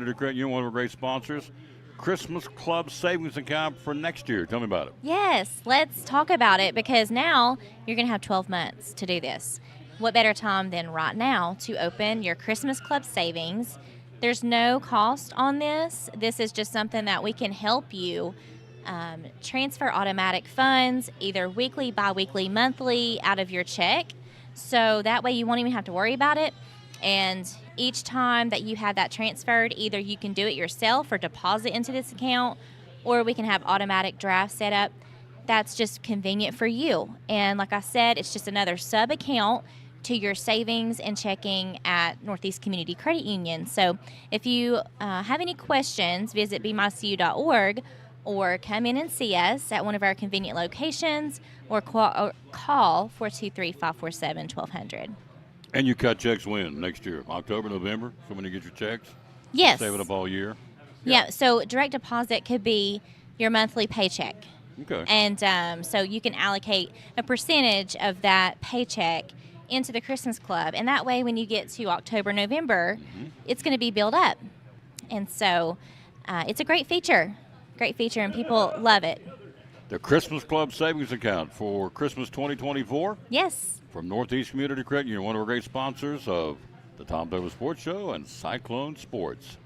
Community Credit Union, one of our great sponsors. Christmas Club savings account for next year. Tell me about it. Yes, let's talk about it because now you're going to have 12 months to do this. What better time than right now to open your Christmas Club savings? There's no cost on this. This is just something that we can help you transfer automatic funds either weekly, bi-weekly, monthly out of your check. So that way you won't even have to worry about it. And each time that you have that transferred, either you can do it yourself or deposit into this account, or we can have automatic draft set up. That's just convenient for you. And like I said, it's just another sub account to your savings and checking at Northeast Community Credit Union. So if you have any questions, visit bmycu.org or come in and see us at one of our convenient locations or call 423-547-1200. And you cut checks when? Next year? October, November? So when you get your checks? Yes. Save it up all year? Yeah, so direct deposit could be your monthly paycheck. Okay. And so you can allocate a percentage of that paycheck into the Christmas Club. And that way, when you get to October, November, it's going to be built up. And so it's a great feature, and people love it. The Christmas Club savings account for Christmas 2024? Yes. From Northeast Community Credit Union, one of our great sponsors of the Tom Taylor Sports Show and Cyclone Sports.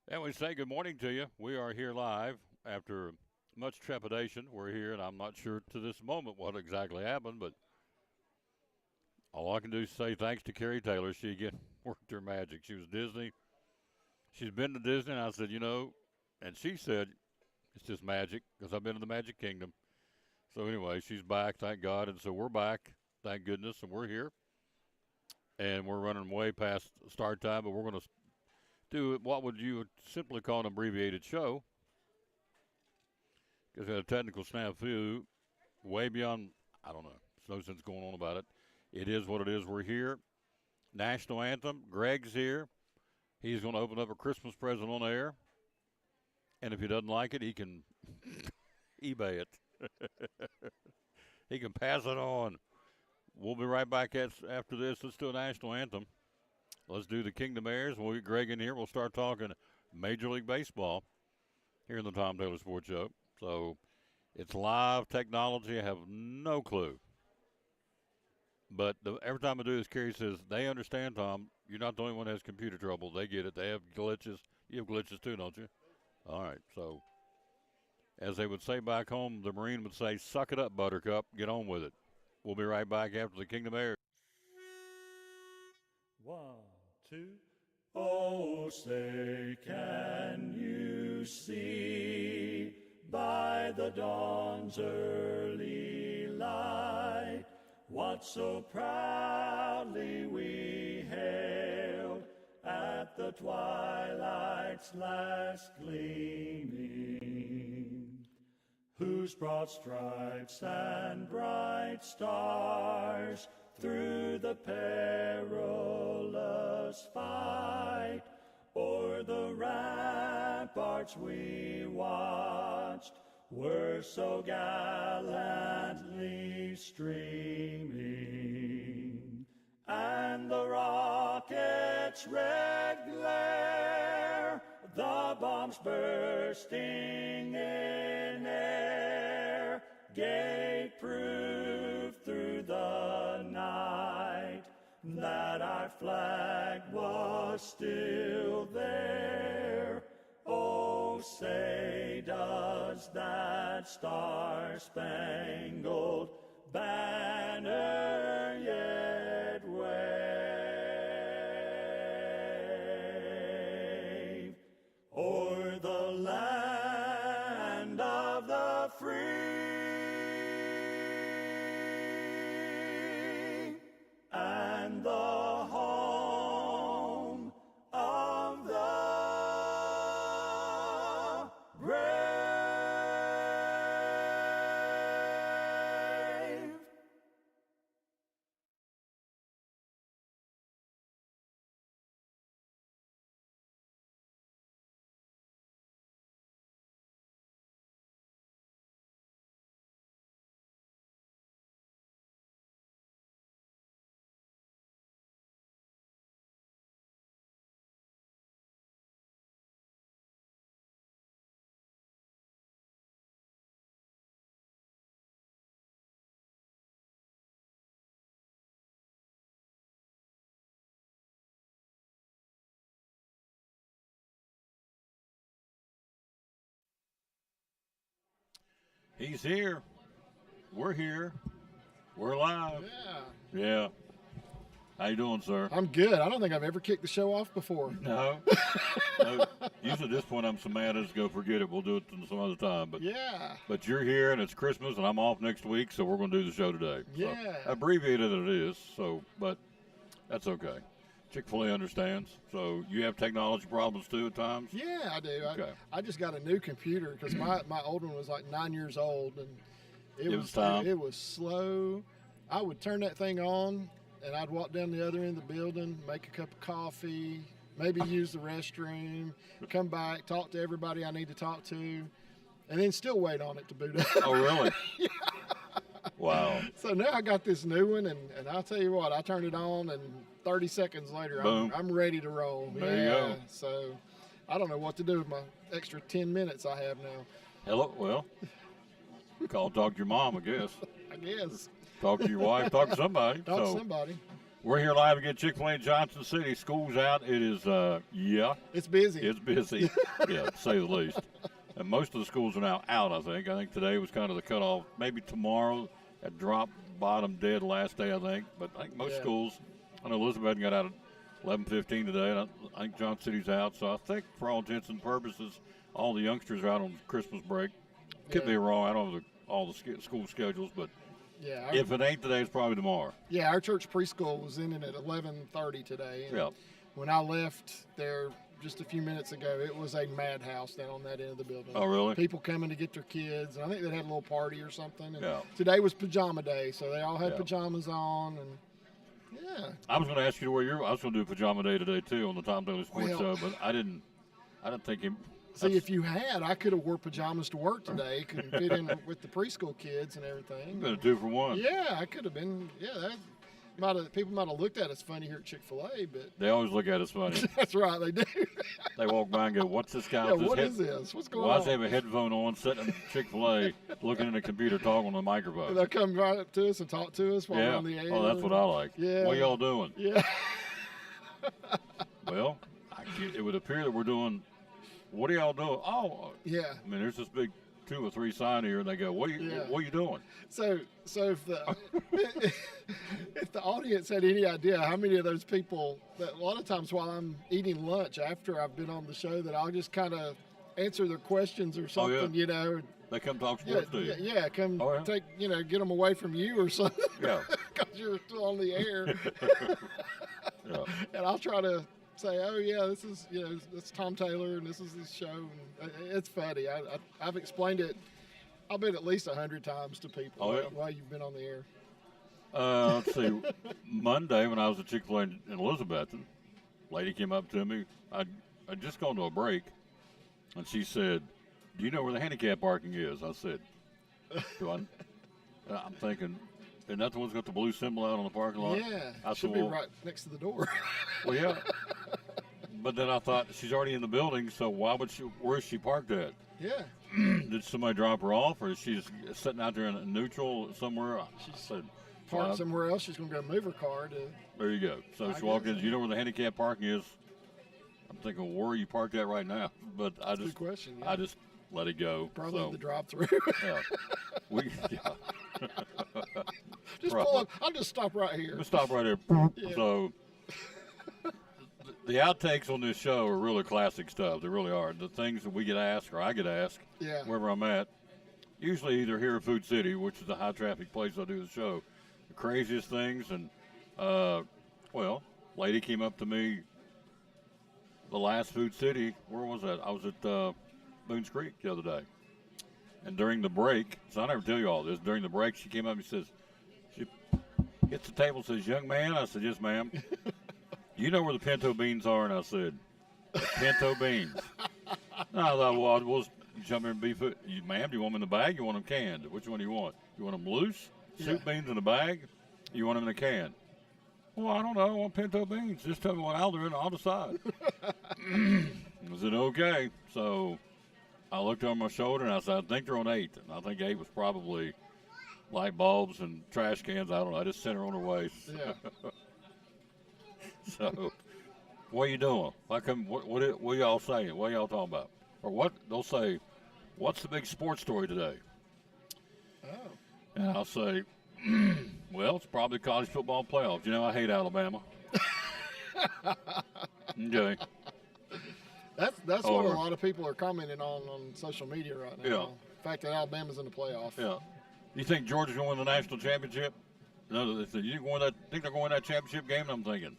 And we say good morning to you. We are here live after much trepidation. We're here, and I'm not sure to this moment what exactly happened, but all I can do is say thanks to Carrie Taylor. She again worked her magic. She was Disney. She's been to Disney, and I said, and she said, it's just magic because I've been to the Magic Kingdom. So anyway, she's back, thank God. And so we're back, thank goodness, and we're here. And we're running way past start time, but we're going to do what would you simply call an abbreviated show because we had a technical snafu way beyond, I don't know, there's no sense going on about it. It is what it is. We're here. National anthem. Greg's here. He's going to open up a Christmas present on air. And if he doesn't like it, he can eBay it. He can pass it on. We'll be right back after this. Let's do a national anthem. Let's do the Kingdom Airs. We'll get Greg in here. We'll start talking Major League Baseball here in the Tom Taylor Sports Show. So it's live technology. I have no clue. But every time I do this, Carrie says, they understand, Tom. You're not the only one that has computer trouble. They get it. They have glitches. You have glitches too, don't you? All right. So as they would say back home, the Marine would say, suck it up, Buttercup. Get on with it. We'll be right back after the Kingdom Airs. 1, 2. Oh, say, can you see by the dawn's early light what so proudly we hailed at the twilight's last gleaming, whose broad stripes and bright stars through the perilous fight o'er the ramparts we watched were so gallantly streaming, and the rocket's red glare, the bombs bursting in air, gave proof through the night that our flag was still there. Oh, say, does that star-spangled banner yet wave o'er the land of the free and the home of the brave? He's here. We're here. We're live. Yeah. Yeah. How you doing, sir? I'm good. I don't think I've ever kicked the show off before. No. No. Usually at this point I'm so mad I just go forget it. We'll do it some other time. But Yeah. but you're here and it's Christmas and I'm off next week, so we're going to do the show today. Yeah. So, abbreviated it is. So, but that's okay. Chick-fil-A understands. So you have technology problems too at times. Yeah, I do. Okay. I just got a new computer because my old one was like 9 years old, and It was time. It was slow. I would turn that thing on, and I'd walk down the other end of the building, make a cup of coffee, maybe use the restroom, come back, talk to everybody I need to talk to, and then still wait on it to boot up. Oh, really? Wow. So now I got this new one, and I'll tell you what, I turned it on, and 30 seconds later, Boom. I'm ready to roll. There you go. So I don't know what to do with my extra 10 minutes I have now, Hello. Well, talk to your mom, I guess. I guess. Talk to your wife. Talk to somebody. Talk to So somebody. we're here live again, Chick-fil-A in Johnson City. School's out. It is, yeah, It's busy. it's busy. Yeah, to say the least. And most of the schools are now out, I think. I think today was kind of the cutoff. Maybe tomorrow at drop bottom dead last day, I think. But I think most Yeah. schools, I know Elizabeth got out at 11:15 today, and I think Johnson City's out. So I think for all intents and purposes, all the youngsters are out on Christmas break. Could Yeah. be wrong. I don't know all the school schedules, but Yeah. if it ain't today, it's probably tomorrow. Yeah, our church preschool was in it at 11:30 today. And Yeah. when I left there just a few minutes ago, it was a madhouse down on that end of the building. Oh, really? People coming to get their kids. And I think they had a little party or something. And Yeah. today was pajama day, so they all had Yeah. pajamas on. And yeah. I was going to ask you to wear your. I was going to do pajama day today too on the Tom Daly Sports Well- Show, but I didn't think him. See, if you had, I could have wore pajamas to work today. Couldn't fit in with the preschool kids and everything. Been a 2-for-1. Yeah, I could have been. Yeah, that people might have looked at us funny here at Chick-fil-A, but They always look at us funny. that's right, they do. They walk by and go, "What's this guy? Yeah, with what head- is this? What's going Why on? does he have a headphone on, sitting at Chick-fil-A, looking at the computer, talking on the And microphone?" they'll come right up to us and talk to us while we're Yeah. on the air. Oh, that's what I like. Yeah. What y'all doing? Yeah. Well, it would appear that we're doing. What are y'all doing? Oh, Yeah. I mean, there's this big 2 or 3 sign here, and they go, "What are you? Yeah. What are you doing?" So if the if the audience had any idea how many of those people that a lot of times while I'm eating lunch after I've been on the show that I'll just kind of answer their questions or Oh, yeah. something, you know. They come talk Yeah, sports to you. yeah, come Oh, yeah. take, get them away from you or something. Yeah. Because you're still on the air. Yeah. And I'll try to say, oh yeah, this is it's Tom Taylor and this is his show. And it's funny. I've explained it. I bet at least 100 times to people Oh, yeah? while you've been on the air. Let's see. Monday when I was at Chick-fil-A in Elizabethton, lady came up to me. I'd just gone to a break, and she said, "Do you know where the handicap parking is?" I said, "Do I?" I'm thinking, and that the one's got the blue symbol out on the parking lot. Yeah, I should said, be "Well, right next to the door. well, yeah." But then I thought she's already in the building, so why would she? Where's she parked at? Yeah, Did somebody drop her off, or is she just sitting out there in neutral somewhere? I said, parked "Well, somewhere else. She's going to go move her car to. there you go." So I she walked guess in. so. You know where the handicap parking is? I'm thinking, where are you parked at right now? But I Good just, question. Yeah. I just let it go. Probably so, the drive-through. yeah. Yeah. Just Right. pull up. I'll just stop right here. Let's stop right here. Yeah. So, the outtakes on this show are really classic stuff. They really are. The things that we get asked, or I get asked, Yeah. wherever I'm at, usually either here at Food City, which is the high traffic place I do the show, the craziest things. And, well, lady came up to me the last Food City. Where was that? I was at Boones Creek the other day. And during the break, so I never tell you all this, during the break, she came up and says, she hits the table and says, "Young man," I said, "Yes, ma'am." "You know where the pinto beans are?" And I said, "The pinto beans." And I thought, well, we'll jump in and beef it. "Ma'am, do you want them in the bag? You want them canned? Which one do you want? You want them loose? Soup beans in a bag? You want them in a can?" "Well, I don't know. I want pinto beans. Just tell me what aisle they're in and I'll decide." I said, "Okay." So I looked over my shoulder and I said, "I think they're on 8. And I think 8 was probably light bulbs and trash cans. I don't know. I just sent her on her way. Yeah. So, what are you doing? How come? What y'all saying? What y'all talking about? Or what they'll say? What's the big sports story today? Oh. And I'll say, well, it's probably college football playoffs. You know, I hate Alabama. Okay. That's what a Or- lot of people are commenting on social media right now. Yeah. The fact that Alabama's in the playoff. Yeah. You think Georgia's going to win the national championship? No, they said, think they're going to that championship game? And I'm thinking,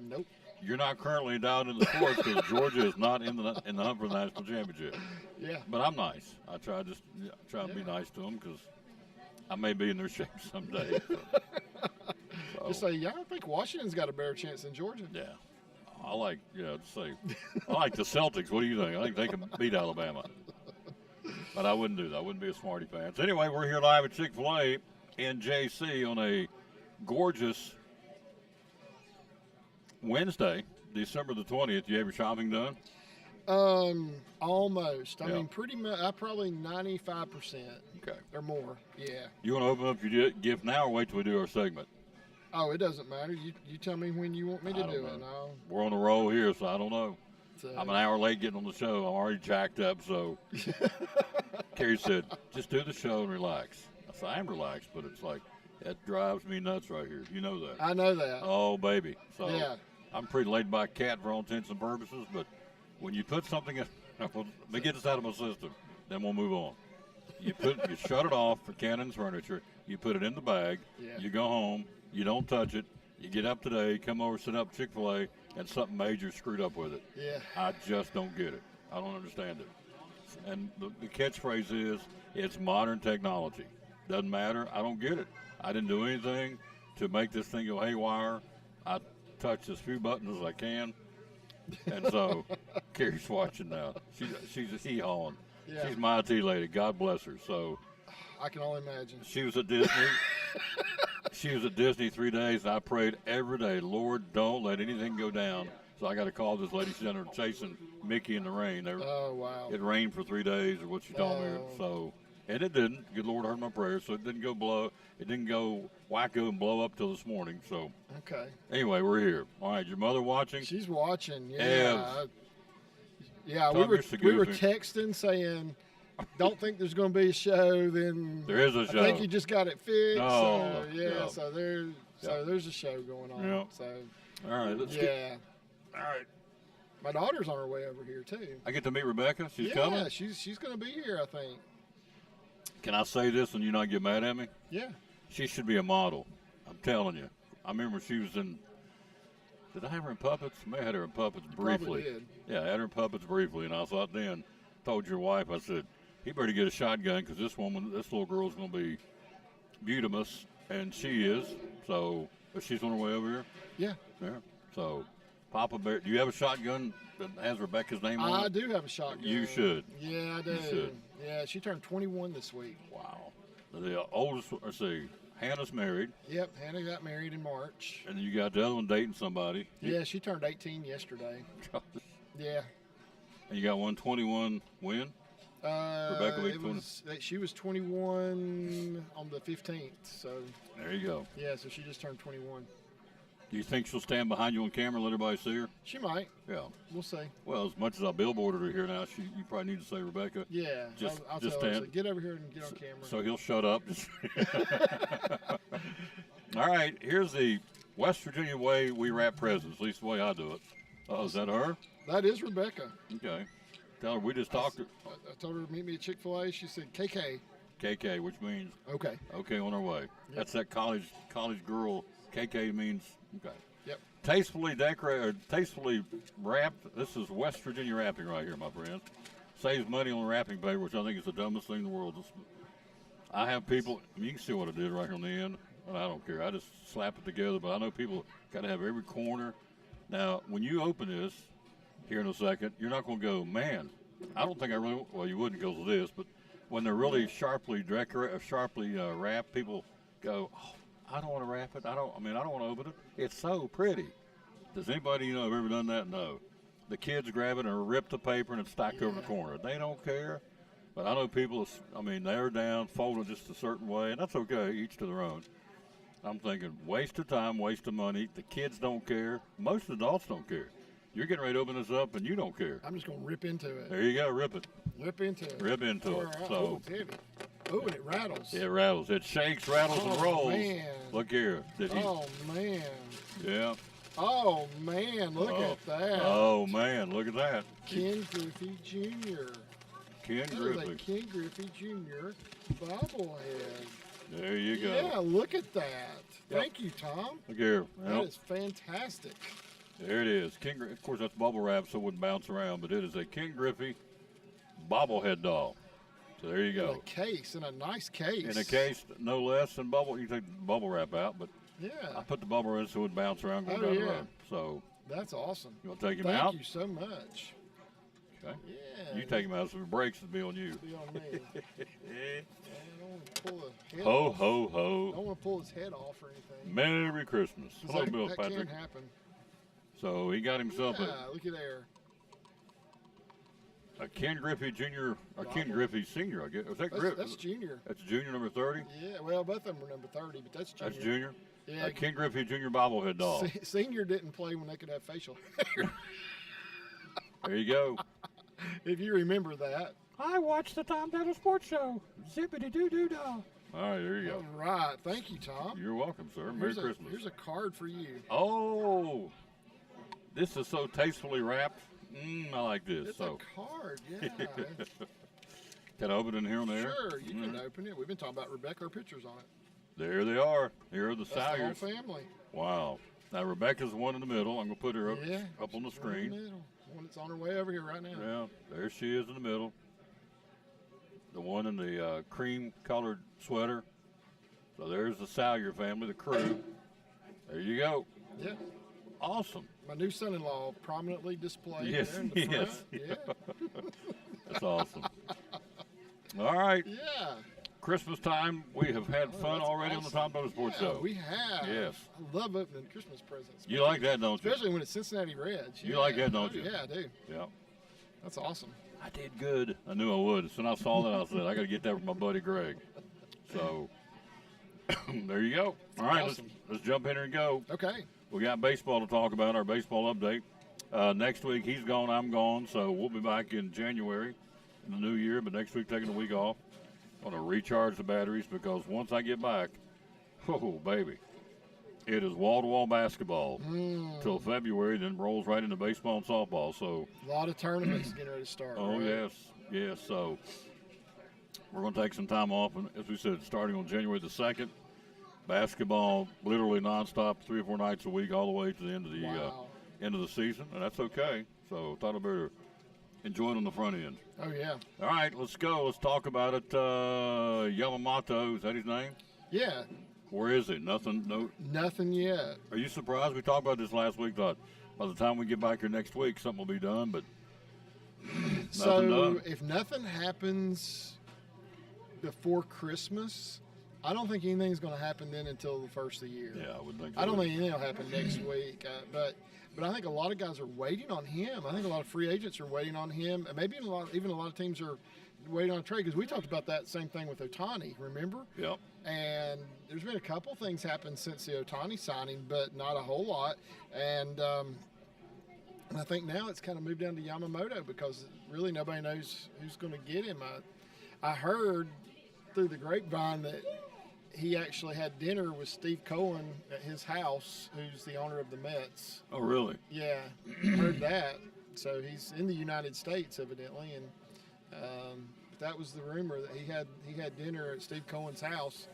Nope. you're not currently down in the sports because Georgia is not in the hunt for the national championship. Yeah. But I'm nice. I try to be nice to them because I may be in their shape someday. So, Just say, yeah, I think Washington's got a better chance than Georgia. yeah. I like, I like the Celtics. What do you think? I think they can beat Alabama. But I wouldn't do that. I wouldn't be a Smarty Pants. Anyway, we're here live at Chick-fil-A in JC on a gorgeous Wednesday, December the 20th. You have your shopping done? Almost. I Yeah. mean, pretty much. I probably 95% Okay. or more. Yeah. You want to open up your gift now or wait till we do our segment? Oh, it doesn't matter. You tell me when you want me to I don't do know. it. No. We're on the roll here, so I don't know. So, I'm an hour late getting on the show. I'm already jacked up, so Carrie said, just do the show and relax. I said, I am relaxed, but it's like, that drives me nuts right here. You know that. I know that. Oh, baby. So Yeah. I'm a pretty laid back cat for all intents and purposes, but when you put something in, let me get this out of my system, then we'll move on. You shut it off for Cannon's Furniture, you put it in the bag, Yeah. you go home, you don't touch it, you get up today, come over, sit up at Chick-fil-A, and something major screwed up with it. Yeah. I just don't get it. I don't understand it. And the catchphrase is, it's modern technology. Doesn't matter. I don't get it. I didn't do anything to make this thing go haywire. I touched as few buttons as I can. And so, Carrie's watching now. She's a hee-hawing. Yeah. She's my IT lady. God bless her. So, I can only imagine. she was at Disney. She was at Disney 3 days, and I prayed every day, Lord, don't let anything go down. So I got to call this lady. She's under chasing Mickey in the rain. Oh, wow. It rained for 3 days, or what she told me. Oh. So, and it didn't. Good Lord heard my prayers, so it didn't go wacko and blow up till this morning. So Okay. anyway, we're here. All right, your mother watching? She's watching. Yeah. Evs. Yeah, Tell we were Mr. we were Goofy. texting saying, "Don't think there's going to be a show." Then There is a I show. think you just got it fixed. Oh, so, yeah, yeah. So there's a show going on. Yeah. So All right, let's get. yeah, All right, my daughter's on her way over here too. I get to meet Rebecca. She's yeah, coming. she's going to be here. I think. Can I say this and you not get mad at me? Yeah. She should be a model. I'm telling you. I remember she was in. Did I have her in Puppets? I may have had her in Puppets briefly. Probably did. Yeah, I had her in Puppets briefly, and I thought then, told your wife, I said, he better get a shotgun because this little girl's going to be beautimous, and she is. So, but she's on her way over here. Yeah. Yeah. So, Papa Bear, do you have a shotgun that has Rebecca's name on I it? do have a shotgun. You should. Yeah, I do. You should. Yeah, she turned 21 this week. Wow. The oldest, let's see, Hannah's married, Yep, Hannah got married in March. and then you got the other one dating somebody. Yeah, she turned 18 yesterday. Yeah. And you got 121 when? Rebecca will be 20. She was 21 on the 15th. So There you go. yeah, so she just turned 21. Do you think she'll stand behind you on camera and let everybody see her? She might. Yeah. We'll see. Well, as much as I billboarded her here now, you probably need to say Rebecca. Yeah. Just- I'll just tell her. stand. Say, get over here and get on camera. So he'll shut up. All right, here's the West Virginia way we wrap presents, at least the way I do it. Oh, is that her? That is Rebecca. Okay. Tell her we just talked to I told her to meet me at Chick-fil-A. She said KK. KK, which means Okay. okay, on our way. That's that college girl. KK means okay. Yep. Tastefully decorated, tastefully wrapped. This is West Virginia wrapping right here, my friends. Saves money on wrapping paper, which I think is the dumbest thing in the world. I have people. You can see what I did right here on the end. And I don't care. I just slap it together. But I know people got to have every corner. Now, when you open this here in a second, you're not going to go, man. I don't think I really. Well, you wouldn't because of this, but when they're really sharply wrapped, people go, oh, I don't want to wrap it. I don't want to open it. It's so pretty. Does anybody have ever done that? No. The kids grab it and rip the paper and it's stacked over in the corner. They don't care. But I know people, they're down, folded just a certain way, and that's okay, each to their own. I'm thinking, waste of time, waste of money. The kids don't care. Most adults don't care. You're getting ready to open this up and you don't care. I'm just going to rip into it. There you go, rip it. Rip into it. Rip into it. All right. So, Oh, it's heavy. Oh, and it rattles. It rattles. It shakes, rattles, and rolls. Man. Look here. Did he? Oh, man. Yeah. Oh, man. Look at that. Oh, man. Look at that. Ken Griffey Jr. Ken That is a Griffey. Ken Griffey Jr. bobblehead. There you go. Yeah, look at that. Yep. Thank you, Tom. Look here. That Well, is fantastic. there it is. Of course, that's bubble wrap, so it wouldn't bounce around, but it is a Ken Griffey bobblehead doll. So there you In go. a case, in a nice case. In a case, no less than bubble. You take the bubble wrap out, but I Yeah, put the bubble in so it would bounce around going Oh, down the yeah. road. So that's awesome. you want to take him Thank out? you so much. Okay. Yeah. You take him out, so if it breaks, it'll be on you. Be on me. I don't want to pull the head Ho, off. ho, I ho. don't want to pull his head off or anything. Merry Christmas. 'Cause Hello, that, Bill that Patrick. can happen. So he got himself Yeah, look at there. a Ken Griffey Jr. or Ken Bobble. Griffey Senior, I guess. Was that That's, that's junior. That's junior number 30? Yeah, well, both of them were number 30, but that's junior. That's junior? Yeah, A Ken Griffey Jr. bobblehead doll. Senior didn't play when they could have facial hair. There you go. If you remember that. I watched the Tom Taylor Sports Show. Zippity doo doo dah. All right, there you All go. right. Thank you, Tom. You're welcome, sir. Merry Here's Christmas. Here's a card for you. Oh, this is so tastefully wrapped. I like this. It's So, a card, yeah. can I open it in here and there? Sure, you can Mhm. open it. We've been talking about Rebecca. Her pictures on it. There they are. Here are the That's the whole Salyers. family. Wow. Now, Rebecca's the one in the middle. I'm going to put her up, Yeah. up on the she's right in screen. the middle. One that's on her way over here right now. Yeah, there she is in the middle. The one in the cream-colored sweater. So there's the Salyer family, the crew. There you go. Yeah. Awesome. My new son-in-law prominently displayed Yes, there in the yes. front. Yeah. That's awesome. All right, Yeah. Christmas time. We have had Oh, fun that's already on the awesome. Tom Taylor Sports Yeah, Show. we have. Yes. I love opening Christmas presents. You like that, don't you? Especially when it's Cincinnati Reds. You like that, don't Oh, you? Yeah, I do. Yeah. That's awesome. I did good. I knew I would. As soon as I saw that, I said, I got to get that from my buddy Greg. So, there you go. All right, Awesome. let's jump in here and go. Okay. We got baseball to talk about, our baseball update. Next week, he's gone, I'm gone, so we'll be back in January in the new year, but next week, taking a week off. I'm going to recharge the batteries because once I get back, oh, baby, it is wall-to-wall basketball till February, then rolls right into baseball and softball. So, A lot of tournaments getting ready to start. oh, right? yes. So, we're going to take some time off, and as we said, starting on January the 2nd, basketball literally nonstop, 3 or 4 nights a week, all the way to the end of the Wow. end of the season, and that's okay. So, thought I better enjoy it on the front end. Oh, yeah. All right, let's go. Let's talk about it. Yamamoto, is that his name? Yeah. Where is it? Nothing. No. Nothing yet. Are you surprised? We talked about this last week. Thought by the time we get back here next week, something will be done. But So nothing done. if nothing happens before Christmas, I don't think anything's going to happen then until the first of the year. Yeah, I would think. So. I don't think anything will happen next week, but I think a lot of guys are waiting on him. I think a lot of free agents are waiting on him, and maybe even a lot of teams are waiting on a trade because we talked about that same thing with Ohtani. Remember? Yep. And there's been a couple things happen since the Ohtani signing, but not a whole lot. And I think now it's kind of moved down to Yamamoto because really nobody knows who's going to get him. I heard through the grapevine that he actually had dinner with Steve Cohen at his house, who's the owner of the Mets. Oh, really? Yeah, heard that. So he's in the United States evidently, and that was the rumor that he had dinner at Steve Cohen's house.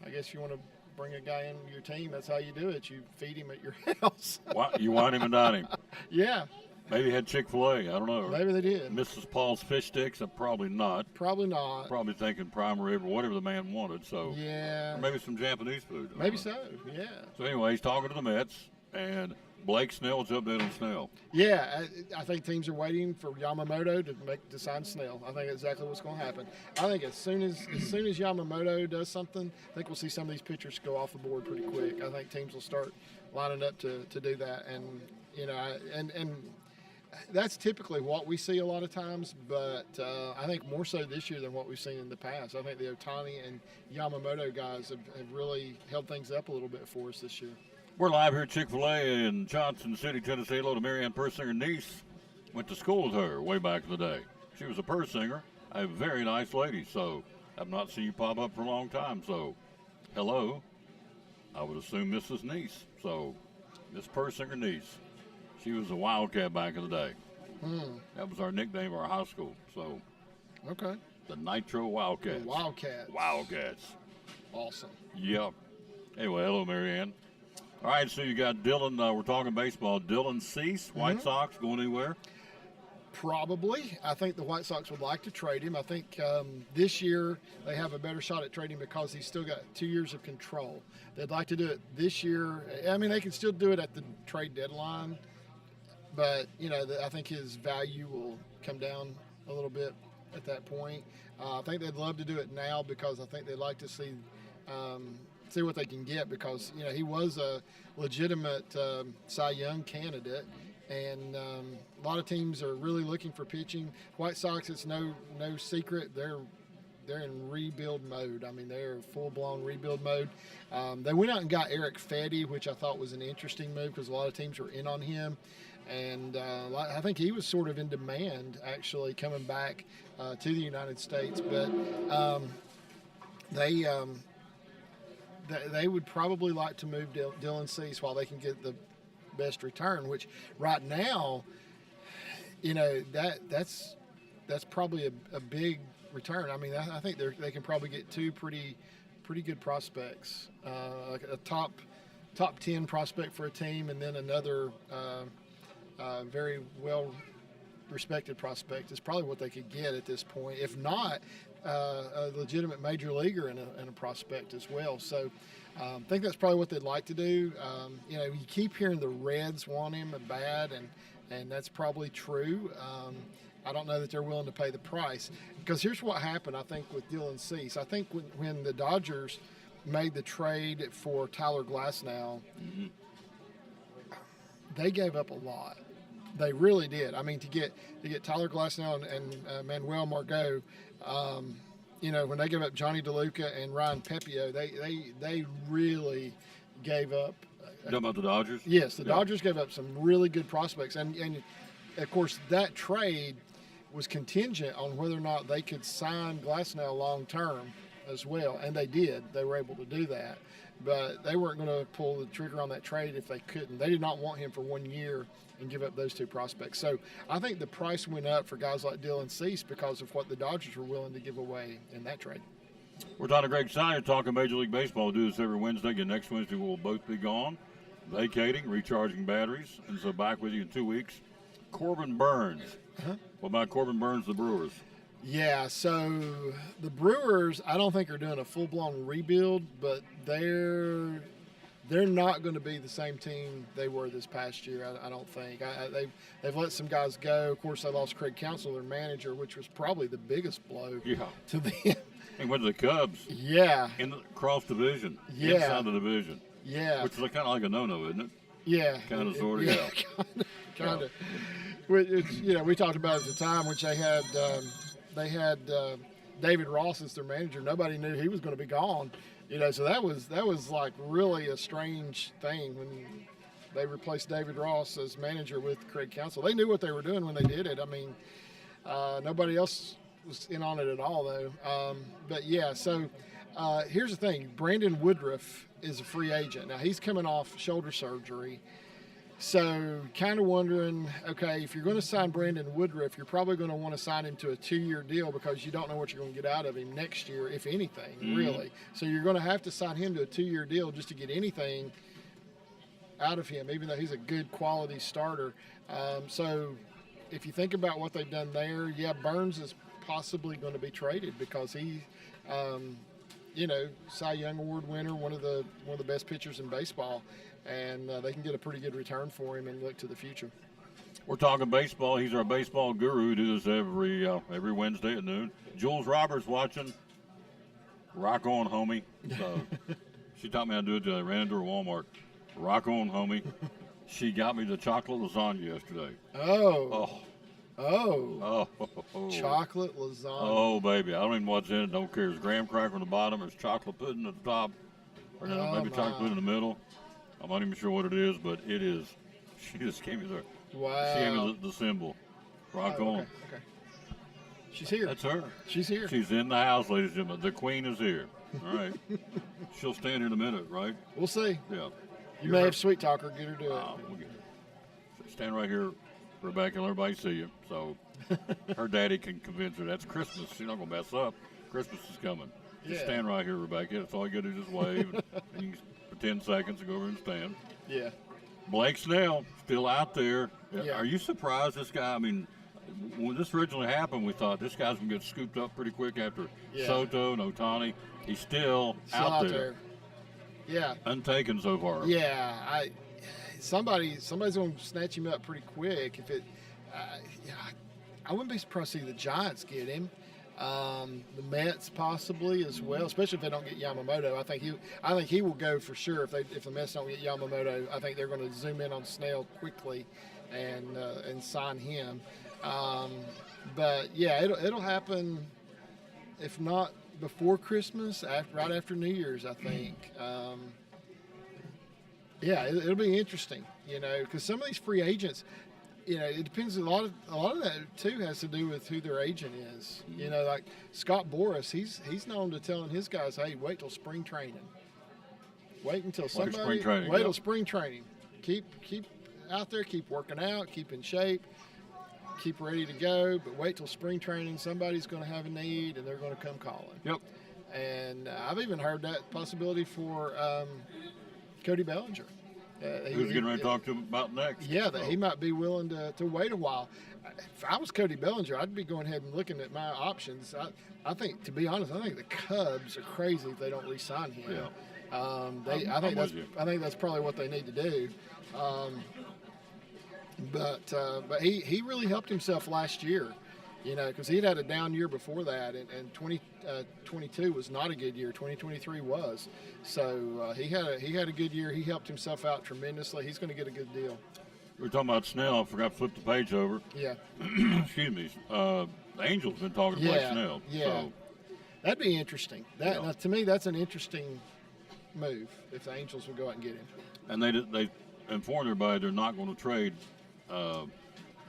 I guess you want to bring a guy in your team. That's how you do it. You feed him at your house. You wine him and dine him. Yeah, Maybe he had Chick-fil-A. I don't know. maybe they did. Mrs. Paul's fish sticks. Probably not. Probably not. Probably thinking prime rib or whatever the man wanted. So Yeah, or maybe some Japanese food. I don't maybe know. so. Yeah. So anyway, he's talking to the Mets, and Blake Snell's update on Snell. Yeah, I think teams are waiting for Yamamoto to sign Snell. I think that's exactly what's going to happen. I think as soon as Yamamoto does something, I think we'll see some of these pitchers go off the board pretty quick. I think teams will start lining up to do that, and and that's typically what we see a lot of times. But I think more so this year than what we've seen in the past. I think the Ohtani and Yamamoto guys have really held things up a little bit for us this year. We're live here at Chick-fil-A in Johnson City, Tennessee. Hello to Marianne Persinger niece. Went to school with her way back in the day. She was a Persinger, a very nice lady. So I've not seen you pop up for a long time. So, hello. I would assume Mrs. Niece. So, Miss Persinger Niece. She was a Wildcat back in the day. That was our nickname of our high school. So, Okay. the Nitro Wildcats. The Wildcats. Wildcats. Awesome. Yep. Anyway, hello, Marianne. All right, so you got Dylan. We're talking baseball. Dylan Cease, White Sox, going anywhere? Probably. I think the White Sox would like to trade him. I think this year they have a better shot at trading because he's still got 2 years of control. They'd like to do it this year. I mean, they can still do it at the trade deadline, but I think his value will come down a little bit at that point. I think they'd love to do it now because I think they'd like to see what they can get because he was a legitimate Cy Young candidate. And a lot of teams are really looking for pitching. White Sox, it's no secret, they're in rebuild mode. I mean, they're full-blown rebuild mode. They went out and got Eric Fetty, which I thought was an interesting move because a lot of teams were in on him. And I think he was sort of in demand, actually, coming back to the United States. But they would probably like to move Dylan Cease while they can get the best return, which right now, that's probably a big return. I mean, I think they can probably get two pretty good prospects, like a top 10 prospect for a team, and then another very well respected prospect is probably what they could get at this point. If not, a legitimate major leaguer and a prospect as well. So I think that's probably what they'd like to do. You keep hearing the Reds want him bad, and that's probably true. I don't know that they're willing to pay the price because here's what happened, I think, with Dylan Cease. I think when the Dodgers made the trade for Tyler Glasnow, they gave up a lot. They really did. I mean, to get Tyler Glasnow and Manuel Margot, when they gave up Johnny DeLuca and Ryan Pepio, they really gave up. You talking about the Dodgers? Yes, the Dodgers gave up some really good prospects, and of course that trade was contingent on whether or not they could sign Glasnow long term as well, and they did. They were able to do that, but they weren't going to pull the trigger on that trade if they couldn't. They did not want him for 1 year and give up those two prospects. So I think the price went up for guys like Dylan Cease because of what the Dodgers were willing to give away in that trade. We're talking to Greg Steiner, talking Major League Baseball. We'll do this every Wednesday. Again, next Wednesday we'll both be gone, vacating, recharging batteries, and so back with you in 2 weeks. Corbin Burns. What about Corbin Burns, the Brewers? Yeah, so the Brewers, I don't think are doing a full-blown rebuild, but they're not going to be the same team they were this past year. I don't think. They've let some guys go. Of course, they lost Craig Counsell, their manager, which was probably the biggest blow to them. And went to the Cubs. Yeah. In the cross division. Yeah. Inside the division. Yeah. Which is kind of like a no-no, isn't it? Yeah. Kind of, sort of, yeah. Kind of. We talked about it at the time, which they had David Ross as their manager. Nobody knew he was going to be gone. So that was like really a strange thing when they replaced David Ross as manager with Craig Counsell. They knew what they were doing when they did it. I mean, nobody else was in on it at all, though. But yeah, so here's the thing: Brandon Woodruff is a free agent now. He's coming off shoulder surgery. So kind of wondering, okay, if you're going to sign Brandon Woodruff, you're probably going to want to sign him to a 2-year deal because you don't know what you're going to get out of him next year, if anything, really. So you're going to have to sign him to a 2-year deal just to get anything out of him, even though he's a good quality starter. So if you think about what they've done there, yeah, Burns is possibly going to be traded because he, Cy Young Award winner, one of the best pitchers in baseball. And they can get a pretty good return for him and look to the future. We're talking baseball. He's our baseball guru. We do this every Wednesday at noon. Jules Roberts watching. Rock on, homie. So she taught me how to do it. I ran into her Walmart. Rock on, homie. She got me the chocolate lasagna yesterday. Oh. Chocolate lasagna. Oh, baby. I don't even know what's in it. Don't care. There's graham cracker on the bottom. There's chocolate pudding at the top. Or maybe chocolate pudding in the middle. I'm not even sure what it is, but it is. She just gave me Wow. She gave me the symbol. Rock on. Okay. She's here. That's her. She's here. She's in the house, ladies and gentlemen. The queen is here. All right. She'll stand here in a minute, right? We'll see. Yeah. You may have Sweet Talker get her to it. We'll get her. Stand right here, Rebecca, and let everybody see you. So her daddy can convince her that's Christmas. She's not going to mess up. Christmas is coming. Just Yeah. stand right here, Rebecca. That's all you got to do, just wave. And you can, for 10 seconds, and go over and stand. Yeah. Blake Snell, still out there. Yeah. Are you surprised this guy? I mean, when this originally happened, we thought this guy's going to get scooped up pretty quick after Yeah. Soto and Otani. He's still out there. Yeah. Untaken so far. Yeah. Somebody's going to snatch him up pretty quick. If it, yeah, I wouldn't be surprised to see the Giants get him. The Mets possibly as well, especially if they don't get Yamamoto. I think he will go for sure. If the Mets don't get Yamamoto, I think they're going to zoom in on Snell quickly and sign him. But yeah, it'll happen. If not before Christmas, right after New Year's, I think. Yeah, it'll be interesting, because some of these free agents, it depends. A lot of that too has to do with who their agent is. Like Scott Boras, he's known to telling his guys, "Hey, wait till spring training. Wait until somebody. spring training, wait yeah. till spring training. Keep out there. Keep working out. Keep in shape. Keep ready to go. But wait till spring training. Somebody's going to have a need, and they're going to come calling." Yep. And I've even heard that possibility for Cody Bellinger. Who's getting ready to talk to him about next? Yeah, that he might be willing to wait a while. If I was Cody Bellinger, I'd be going ahead and looking at my options. I think, to be honest, I think the Cubs are crazy if they don't re-sign him. Yeah. I think with you. that's probably what they need to do. But he really helped himself last year, because he'd had a down year before that, and 2022 was not a good year. 2023 was. So he had a good year. He helped himself out tremendously. He's going to get a good deal. We were talking about Snell. I forgot to flip the page over. Yeah. Excuse me. The Angels have been talking to Blake Snell. Yeah. So, That'd be interesting. Now, to me, that's an interesting move if the Angels would go out and get him. and they informed everybody they're not going to trade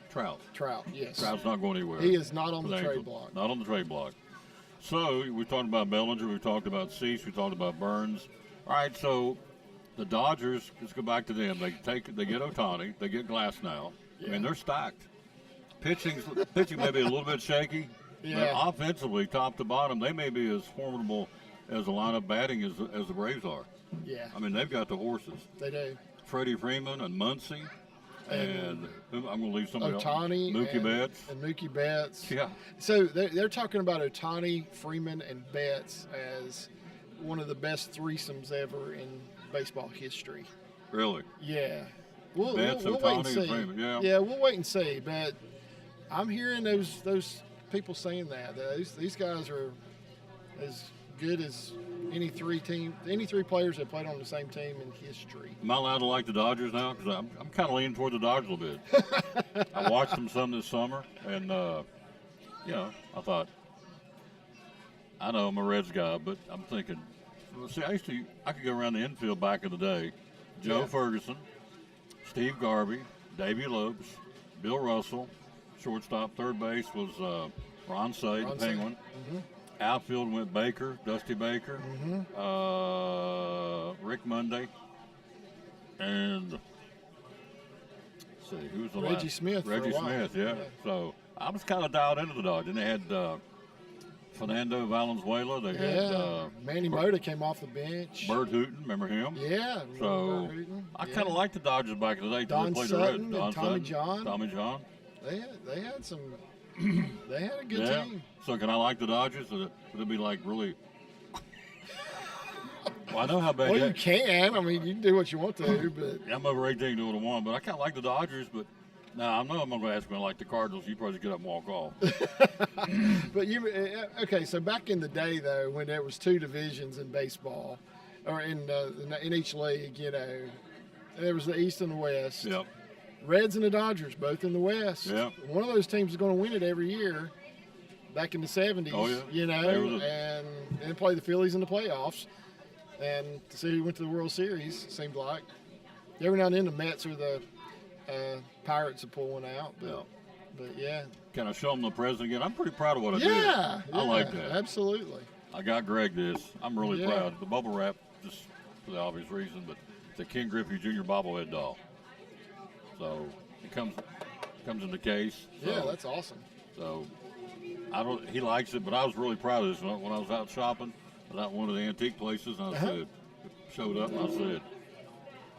Trout. Trout, yes. Trout's not going anywhere. He is not on for the trade Angels. block. Not on the trade block. So we talked about Bellinger, we talked about Cease, we talked about Burns. All right, so the Dodgers, let's go back to them. They get Otani, they get Glass now. I mean, they're stacked. Pitching may be a little bit shaky, but offensively, top to bottom, they may be as formidable as the lineup batting as the Braves are. Yeah, I mean, they've got the horses. they do. Freddie Freeman and Muncy, and I'm going to leave somebody Otani else. Mookie Betts. And Mookie Betts. Yeah. So they're talking about Otani, Freeman, and Betts as one of the best threesomes ever in baseball history. Really? Yeah. We'll Betts, wait and Otani, and see. Freeman, yeah. Yeah, we'll wait and see. But I'm hearing those people saying that these guys are as good as any three players that played on the same team in history. Am I allowed to like the Dodgers now? Because I'm kind of leaning toward the Dodgers a little bit. I watched them some this summer, and I thought, I know I'm a Reds guy, but I'm thinking, see, I could go around the infield back in the day. Joe Yeah. Ferguson, Steve Garvey, Davey Lopes, Bill Russell, shortstop, third base was Ron Say, the Penguin. Mm-hmm. Outfield went Baker, Dusty Baker, Rick Monday, and let's see, who's the Reggie last? Smith for a Reggie while. Smith, yeah. So I was kind of dialed into the Dodgers. And they had Fernando Valenzuela. They had Manny Mota came off the bench. Bert Hooton. Remember him? Yeah. So Bert Hooton. I kind of liked the Dodgers back in the day. till Don they played Sutton the Reds. and Tommy John. Tommy John. They had some. They had a good Yeah. team. So can I like the Dodgers? Would it be like really? Well, I know how bad. Well, you can. I mean, you can do what you want to, but I'm over 18 doing what I want, but I kind of like the Dodgers. But now I know I'm going to ask me to like the Cardinals. You probably just get up and walk off. But okay. So back in the day, though, when there was two divisions in baseball, or in each league, there was the East and the West. Yep. Reds and the Dodgers, both in the West. Yep. One of those teams is going to win it every year. Back in the 70s, Oh, yeah. and then play the Phillies in the playoffs, and to see who went to the World Series. Seemed like every now and then the Mets or the Pirates would pull one out. But But yeah, Can I show them the present again? I'm pretty proud of what I did. yeah, I like that. Absolutely. I got Greg this. I'm really Yeah. proud. The bubble wrap, just for the obvious reason, but it's a Ken Griffey Jr. bobblehead doll. So it comes in the case. So, Yeah, that's awesome. so he likes it, but I was really proud of this when I was out shopping. I was out one of the antique places, and I said, showed up, and I said,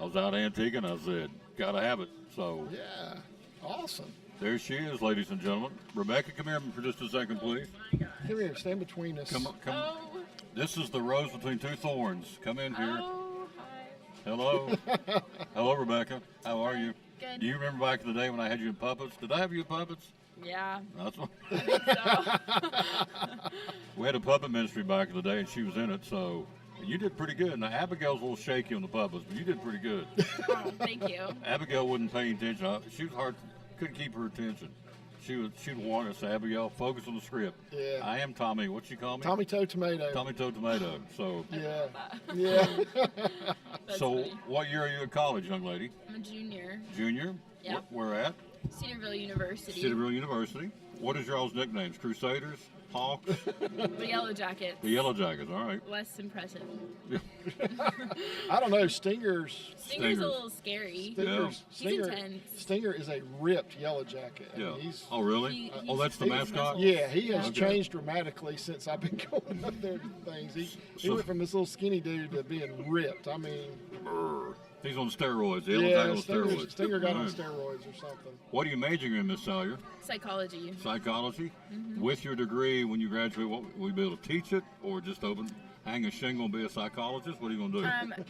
I was out antiquing, and I said, gotta have it. So Yeah, awesome. there she is, ladies and gentlemen. Rebecca, come here for just a second, please. Come here, stand between us. Come. Oh, This is the rose between two thorns. Come in here. oh, hi. Hello. Hello, Rebecca. How are you? Good. Do you remember back in the day when I had you in puppets? Did I have you in puppets? Yeah. That's what. So, We had a puppet ministry back in the day, and she was in it. So you did pretty good. Now Abigail's a little shaky on the puppets, but you did pretty good. oh, thank you. Abigail wasn't paying attention. She was hard. Couldn't keep her attention. She'd warn us, Abigail, focus on the script. Yeah. I am Tommy. What you call me? Tommy Toe Tomato. Tommy Toe Tomato. So, Yeah. Yeah. That's so funny. what year are you at college, young lady? I'm a junior. Junior? Yeah. Where at? Cedarville University. Cedarville University. What is your all's nicknames? Crusaders? Hawks? The Yellow Jackets. The Yellow Jackets. All right. Less impressive. I don't know. Stingers. Stinger's a little scary. Stingers. He's Stinger. intense. Stinger is a ripped yellow jacket. I mean, Yeah. he's, Oh, really? He- Oh, that's the he's- mascot? yeah, he has Okay. changed dramatically since I've been going up there to things. He So- went from this little skinny dude to being ripped. I mean, Brr. He's on steroids. The Yellow yeah, Jacket on steroids. Stinger got All on right. steroids or something. What are you majoring in, Miss Salyer? Psychology. Psychology? Mm-hmm. With your degree, when you graduate, what will you be able to teach it, or just hang a shingle and be a psychologist? What are you going to do?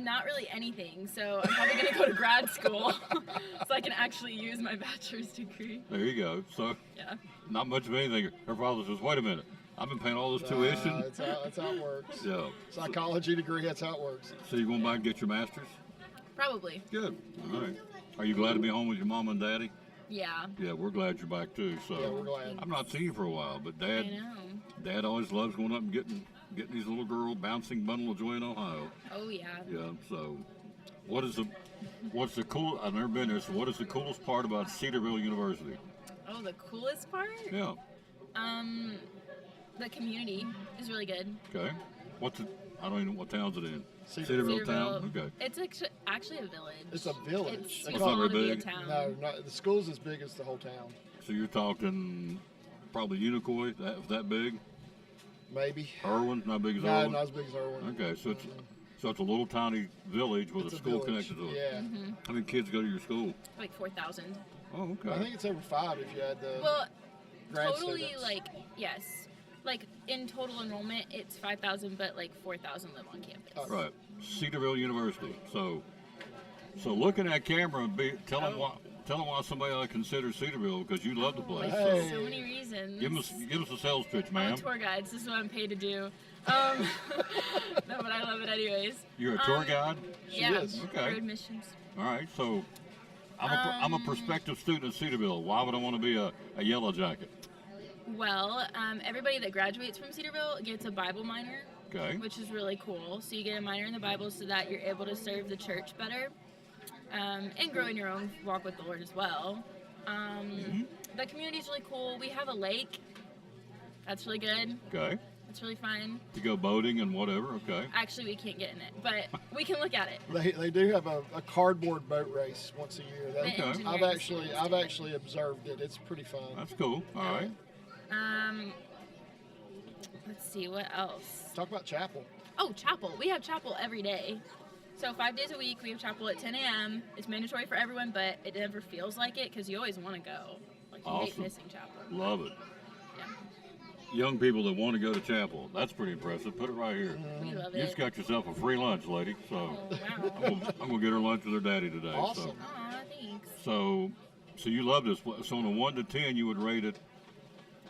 Not really anything. So I'm probably going to go to grad school so I can actually use my bachelor's degree. There you go. So, Yeah. not much of anything. Her father says, "Wait a minute, I've been paying all this tuition." That's how it works. Yeah. Psychology degree, that's how it works. So you're going back and get your master's? Probably. Good. All right. Are you glad to be home with your mom and daddy? Yeah. Yeah, we're glad you're back too. So Yeah, we're glad. I've not seen you for a while, but I Dad, know. Dad always loves going up and getting his little girl bouncing bundle of joy in Ohio. Oh, yeah. Yeah. So, what's the cool? I've never been there. So, what is the coolest part about Cedarville University? Oh, the coolest part? Yeah. The community is really good. Okay. I don't even know what town's it in. Cedarville. Town. Okay. It's actually a village. It's a village. It's They too call it- small to be a big. town. No, the school's as big as the whole town. So you're talking probably Unicoi, that big. Maybe. Irwin, not big as No, Irwin. not as big as Irwin. Okay, so it's a little tiny village with It's a school village. connected to it. Yeah. How many kids go to your school? Like 4,000. Oh, okay. I think it's over 5 if you add the Well, grad totally, students. yes. Like, in total enrollment, it's 5,000, but like 4,000 live on campus. Oh. Right, Cedarville University. So look in that camera and tell them why somebody considers Cedarville, because you love the place. Hey. So many reasons. Give us a sales pitch, I'm ma'am. a tour guide, so this is what I'm paid to do. No, but I love it anyways. You're a tour guide. Yeah, is. Okay. for admissions. All right, so I'm a prospective student at Cedarville. Why would I want to be a Yellow Jacket? Well, everybody that graduates from Cedarville gets a Bible minor, Okay. which is really cool. So you get a minor in the Bible so that you're able to serve the church better and grow in your own walk with the Lord as well. The community is really cool. We have a lake. That's really good. Okay. It's really fun. To go boating and whatever. Okay. Actually, we can't get in it, but we can look at it. They do have a cardboard boat race once a year. That- The engineering I've actually observed it. It's pretty fun. That's cool. All right. Let's see, what else? Talk about chapel. Oh, chapel. We have chapel every day. So 5 days a week, we have chapel at 10 a.m. It's mandatory for everyone, but it never feels like it because you always want to go. Like, you hate Awesome. missing chapel. Love it. Yeah, Young people that want to go to chapel. That's pretty impressive. Put it right here. we love You it. just got yourself a free lunch, lady. So Oh, wow. I'm gonna get her lunch with her daddy today. Awesome. Aw, thanks. So you love this place. So on a 1 to 10, you would rate it.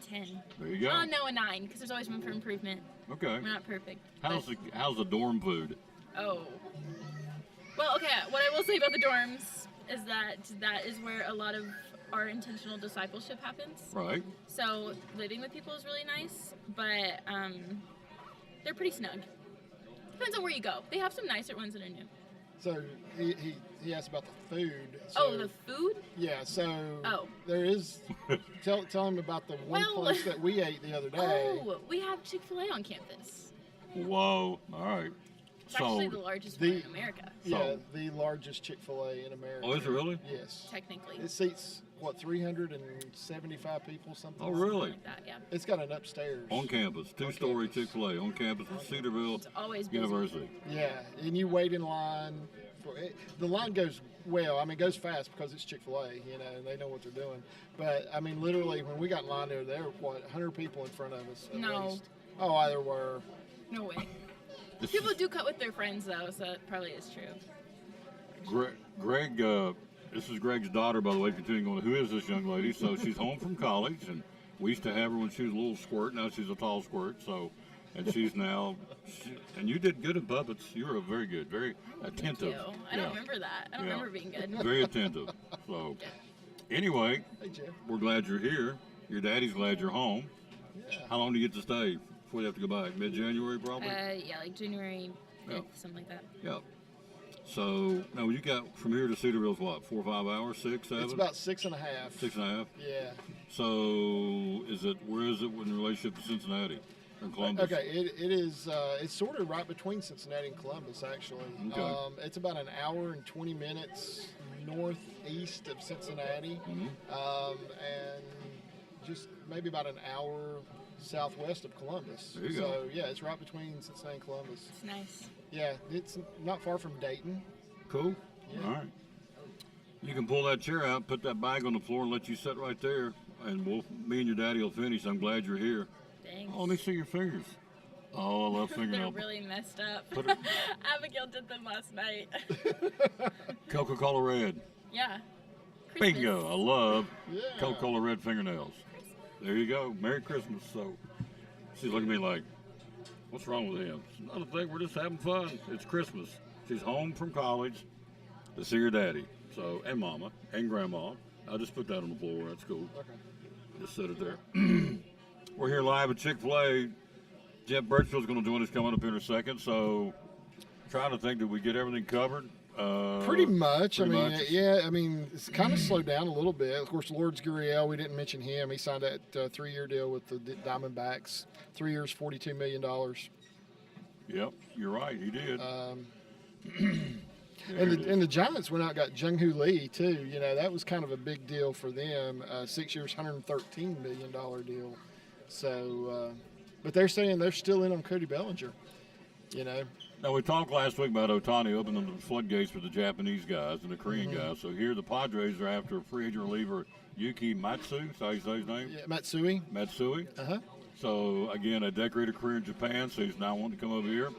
10. There you go. Oh, no, a 9, because there's always room for improvement. Okay. We're not perfect. How's but- the dorm food? Oh. Well, okay, what I will say about the dorms is that is where a lot of our intentional discipleship happens. Right. So living with people is really nice, but they're pretty snug. Depends on where you go. They have some nicer ones that are new. So he asked about the food. So, Oh, the food? yeah. So Oh. there is. Tell him about the one Well- place that we ate the other day. Oh, we have Chick-fil-A on campus. Whoa. All right. It's actually the So, largest the- one in America, Yeah, So- the largest Chick-fil-A in America. oh, is it really? Yes. technically. It seats what 375 people, something. Oh, like really? Like that, yeah. That. It's got an upstairs. On campus, two-story campus. Chick-fil-A on campus at Cedarville It's always busy. University. Yeah, and you wait in line for it. The line goes well. I mean, it goes fast because it's Chick-fil-A, and they know what they're doing. But I mean, literally, when we got in line there were what 100 people in front of us. At No. least. Oh, there were. No way. This People is do cut with their friends though, so that probably is true. Greg. This is Greg's daughter, by the way. Continuing on, who is this young lady? So she's home from college, and we used to have her when she was a little squirt. Now she's a tall squirt. So, and she's now. And you did good at puppets. You were very good, very attentive. Thank you. I don't remember that. I don't Yeah. remember being good. Very attentive. So, anyway, Hey, Jeff. we're glad you're here. Your daddy's glad you're home. Yeah. How long do you get to stay before you have to go back? Mid-January, probably. Yeah, like January 5th, Yeah. something like that. Yeah. So now you got from here to Cedarville's what? 4 or 5 hours? 6, 7? It's about 6.5. 6.5. Yeah. So where is it in relationship to Cincinnati and Columbus? Okay, it is. It's sort of right between Cincinnati and Columbus, actually. Okay. It's about an hour and 20 minutes northeast of Cincinnati, Mhm. and just maybe about an hour southwest of Columbus. There you so go. yeah, it's right between Cincinnati and Columbus. It's nice. Yeah, it's not far from Dayton. Cool. Yeah. All right. You can pull that chair out, put that bag on the floor, and let you sit right there, and me and your daddy will finish. I'm glad you're here. Dang. Oh, let me see your fingers. Oh, I love They're fingernail. really messed up. Put it- Abigail did them last night. Coca-Cola Red. Yeah. Christmas. Bingo. I love Yeah. Coca-Cola Red fingernails. There you go. Merry Christmas. So she's looking at me like, what's wrong with him? It's not a thing. We're just having fun. It's Christmas. She's home from college to see her daddy. So, and mama and grandma. I'll just put that on the floor. That's cool. Okay. Just set it there. We're here live at Chick-fil-A. Jeff Birchfield's going to join us coming up here in a second. So, trying to think, did we get everything covered? Pretty much. pretty I mean, much. yeah. I mean, it's kind of slowed down a little bit. Of course, Lourdes Gurriel, we didn't mention him. He signed that 3-year deal with the Diamondbacks. 3 years, $42 million. Yep, you're right. He did. And the Giants went out and got Jung-Hoo Lee too. That was kind of a big deal for them. 6 years, $113 million deal. So, but they're saying they're still in on Cody Bellinger. Now, we talked last week about Otani opening the floodgates for the Japanese guys and the Korean Mm-hmm. guys. So here the Padres are after a free agent reliever, Yuki Matsu. Is that how you say his name? Yeah, Matsui. Matsui. Uh-huh. So, again, a decorated career in Japan, so he's now wanting to come over here.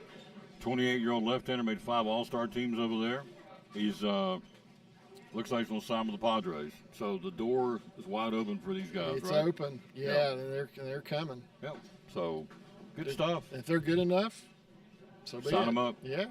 28-year-old left-hander, made 5 All-Star teams over there. He's looks like he's going to sign with the Padres. So the door is wide open for these guys, It's right? open. Yeah, and they're coming. Yep. So good stuff. If they're good enough, so be Sign it. 'em up. Yeah.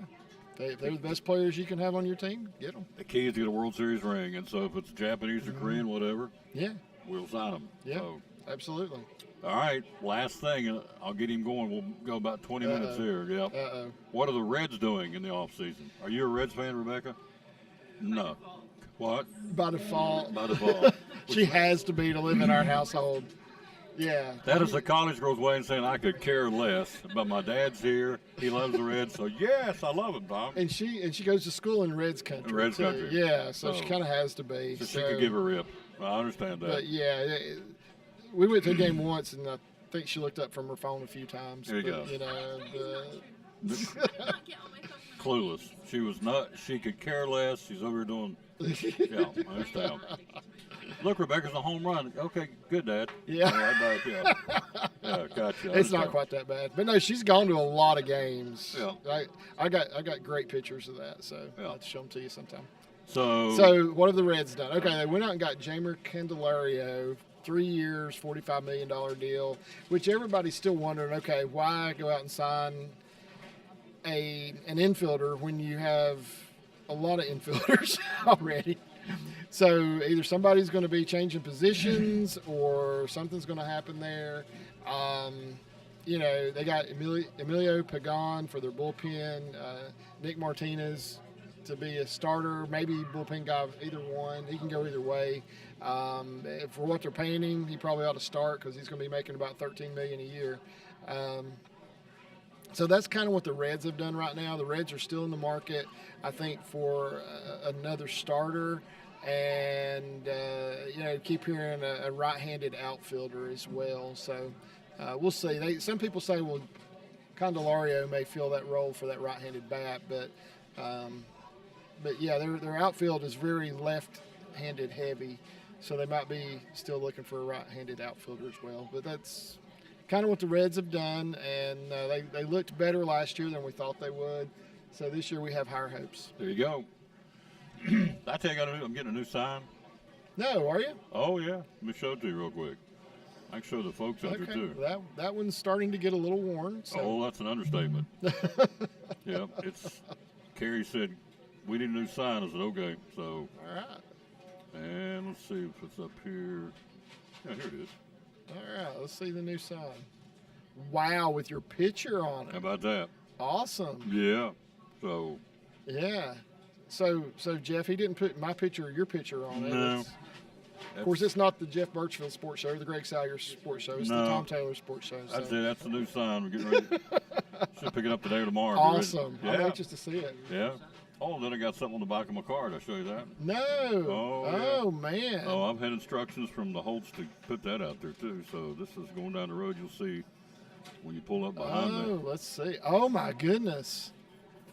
If they're the best players you can have on your team, get them. The key is to get a World Series ring, and so if it's Japanese or Korean, whatever, Yeah, we'll sign them. yeah, So, absolutely. all right, last thing, I'll get him going. We'll go about 20 minutes here. Yep. Uh-oh. What are the Reds doing in the off season? Are you a Reds fan, Rebecca? No. What? By default, By default. she has to be to live in our household. Yeah. That is a college girl's way of saying I could care less, but my dad's here. He loves the Reds, so yes, I love him, Tom. And she goes to school in Reds country. Reds too. country. Yeah, so she So- kind of has to be. So she could give a rip. I understand that. But yeah, we went to a game once, and I think she looked up from her phone a few times. There you but, go. but- Clueless. She was not. She could care less. She's over here doing. Yeah, I understand. Look, Rebecca's a home run. Okay, good, Dad. Yeah. All right, yeah. Yeah, gotcha. I It's not understand. quite that bad, but no, she's gone to a lot of games. Yeah. I got great pictures of that, so Yeah. I'll have to show them to you sometime. So, So what have the Reds done? Okay, they went out and got Jamer Candelario, 3 years, $45 million deal, which everybody's still wondering, okay, why go out and sign an infielder when you have a lot of infielders already? So either somebody's going to be changing positions or something's going to happen there. They got Emilio Pagan for their bullpen, Nick Martinez to be a starter, maybe bullpen guy, either one. He can go either way. For what they're paying him, he probably ought to start because he's going to be making about $13 million a year. So that's kind of what the Reds have done right now. The Reds are still in the market, I think, for another starter, and keep hearing a right-handed outfielder as well. So we'll see. Some people say, well, Candelario may fill that role for that right-handed bat, but yeah, their outfield is very left-handed heavy, so they might be still looking for a right-handed outfielder as well. But that's kind of what the Reds have done, and they looked better last year than we thought they would. So this year we have higher hopes. There you go. I tell you, I'm getting a new sign. No, are you? Oh, yeah. Let me show it to you real quick. I can show the folks out there, too. That one's starting to get a little worn. So. Oh, that's an understatement. Yeah, Carrie said, we need a new sign. I said, okay. So, All right. and let's see if it's up here. Yeah, here it is. All right, let's see the new sign. Wow, with your picture on How it. about that? Awesome. Yeah. So, Yeah. So Jeff, he didn't put my picture or your picture on it. No. Of course, it's not the Jeff Birchfield Sports Show or the Greg Salyer Sports Show. It's the No. Tom Taylor Sports Show. So. I'd say that's the new sign. We're getting ready. Should pick it up today or tomorrow. Be ready. Awesome. I'm Yeah. anxious to see it. Yeah. Oh, then I got something on the back of my car. Did I show you that? No. Oh, yeah. Man. Oh, I've had instructions from the Holtz to put that out there, too. So this is going down the road. You'll see when you pull up behind me. Let's see. Oh, my goodness.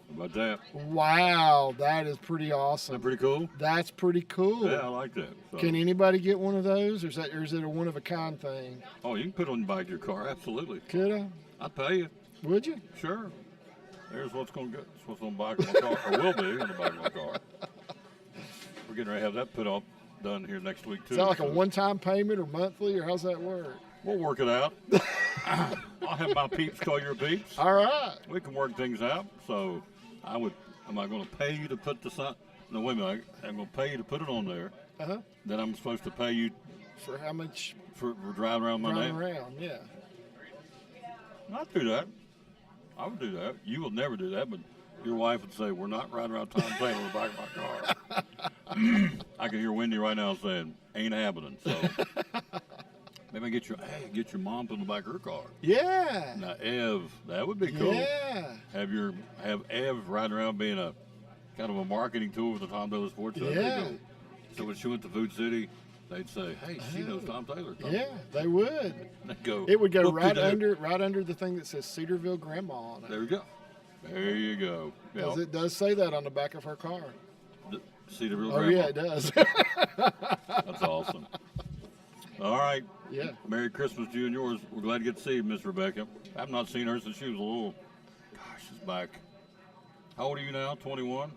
How about that? Wow, that is pretty Isn't awesome. that pretty cool? That's pretty cool. Yeah, I like that. So, Can anybody get one of those, or is it a one-of-a-kind thing? oh, you can put it on the back of your car. Absolutely. Could I? I'd pay you. Would you? Sure. There's what's going to go. That's what's on the back of my car, or will be on the back of my car. We're getting ready to have that put up, done here next week, too. Is that like a so one-time payment or monthly, or how's that work? We'll work it out. I'll have my peeps call your peeps. All right. We can work things out. So am I going to pay you to put the sign? No, wait a minute. I'm going to pay you to put it on there. Uh-huh. Then I'm supposed to pay you For how much for driving around my running name. around? Yeah. I'd do that. I would do that. You will never do that, but your wife would say, we're not riding around Tom Taylor in the back of my car. I can hear Wendy right now saying, ain't happening. So maybe get your mom put in the back of her car. Yeah. Now, Ev, that would be cool. Yeah. Have Ev riding around being a kind of a marketing tool for the Tom Taylor Sports Show. That'd be Yeah. cool. So when she went to Food City, they'd say, hey, she knows Tom Taylor. Yeah, they would. They'd go, It would go "Look right at that." under the thing that says Cedarville Grandma on it. There you go. There you go. Because Yeah. it does say that on the back of her car. See the real Oh, grandma. yeah, it does. That's awesome. All right. Yeah. Merry Christmas to you and yours. We're glad to get to see you, Miss Rebecca. I've not seen her since she was a little. Gosh, she's back. How old are you now? 21?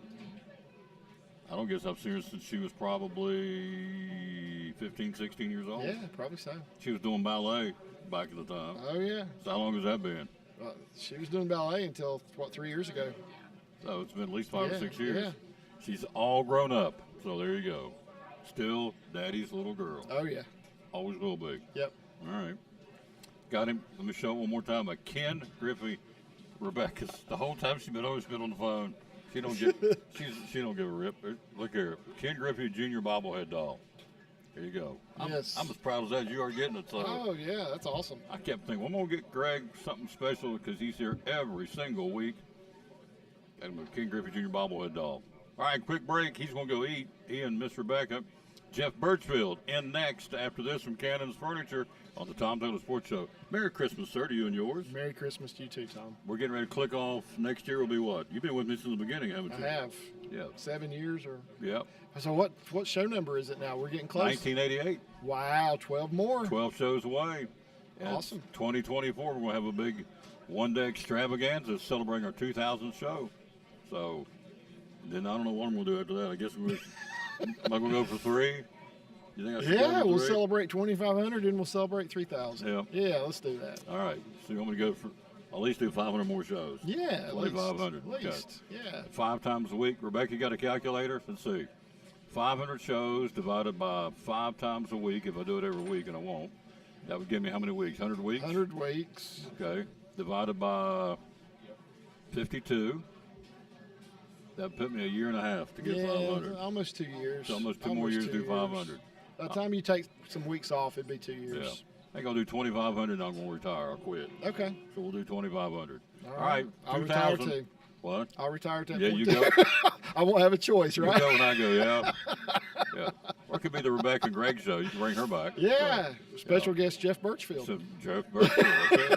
I don't guess I've seen her since she was probably 15, 16 years old. Yeah, probably so. She was doing ballet back at the time. Oh, yeah. So how long has that been? She was doing ballet until, 3 years ago? So it's been at least 5 or Yeah, 6 years. yeah. She's all grown up. So there you go. Still daddy's little girl. Oh, yeah. Always will be. Yep. All right. Got him. Let me show it one more time. Ken Griffey, Rebecca's. The whole time she's always been on the phone. She don't get. she don't give a rip. Look here, Ken Griffey Jr. bobblehead doll. There you go. Yes. I'm as proud as that you are getting it. So Oh, yeah, that's awesome. I kept thinking, well, I'm gonna get Greg something special because he's here every single week. Got him a Ken Griffey Jr. bobblehead doll. All right, quick break. He's gonna go eat. He and Miss Rebecca. Jeff Birchfield in next after this from Cannon's Furniture on the Tom Taylor Sports Show. Merry Christmas, sir, to you and yours. Merry Christmas to you too, Tom. We're getting ready to click off. Next year will be what? You've been with me since the beginning, haven't I you? have Yeah. 7 years or Yeah. so. What show number is it now? We're getting close. 1988. Wow, 12 more. 12 shows away. And Awesome. 2024, we're going to have a big one-day extravaganza celebrating our 2000th show. So then I don't know what I'm going to do after that. I guess am I going to go for 3? You think I should go Yeah, for we'll 3? celebrate 2,500 and we'll celebrate 3,000. Yeah. Yeah, let's do that. All right. So you want me to go for at least do 500 more shows? Yeah, at least. 2,500. At Okay. least. Yeah. 5 times a week. Rebecca, you got a calculator? Let's see. 500 shows divided by 5 times a week. If I do it every week, and I won't, that would give me how many weeks? 100 weeks? 100 weeks. Okay. Divided by 52. That put me a year and a half to get Yeah, 500. almost 2 years. So almost 2 more years to do 500. By the time you take some weeks off, it'd be 2 years. Yeah. I'm going to do 2,500 and I'm going to retire. I'll quit. Okay. So we'll do 2,500. All All right. I'll retire 2,000. too. What? I'll retire at that Yeah, point you too. go. I won't have a choice, You right? go when I go, yeah. Yeah. Or it could be the Rebecca and Greg show. You can bring her back. Yeah. Special guest Jeff Birchfield. So Jeff Birchfield, okay.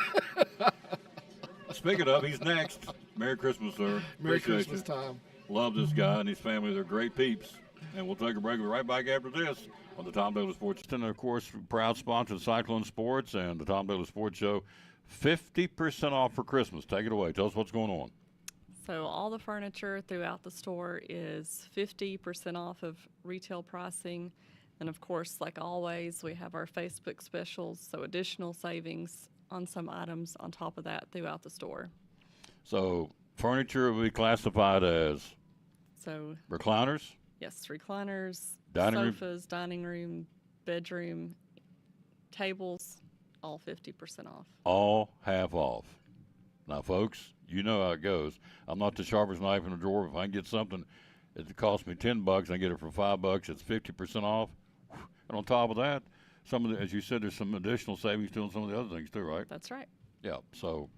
Speaking of, he's next. Merry Christmas, sir. Merry Appreciate Christmas you. time. Love this guy and his family. They're great peeps. And we'll take a break. We'll be right back after this on the Tom Daly Sports. And, of course, proud sponsor of Cyclone Sports and the Tom Daly Sports Show. 50% off for Christmas. Take it away. Tell us what's going on. So all the furniture throughout the store is 50% off of retail pricing. And of course, like always, we have our Facebook specials, so additional savings on some items on top of that throughout the store. So furniture will be classified as So recliners, yes, recliners, Dining room. sofas, dining room, bedroom, tables, all 50% off. all half off. Now, folks, you know how it goes. I'm not the sharpest knife in the drawer. If I can get something, it costs me $10, I get it for $5. It's 50% off. And on top of that, some of the, as you said, there's some additional savings too on some of the other things too, right? That's right. Yeah. So,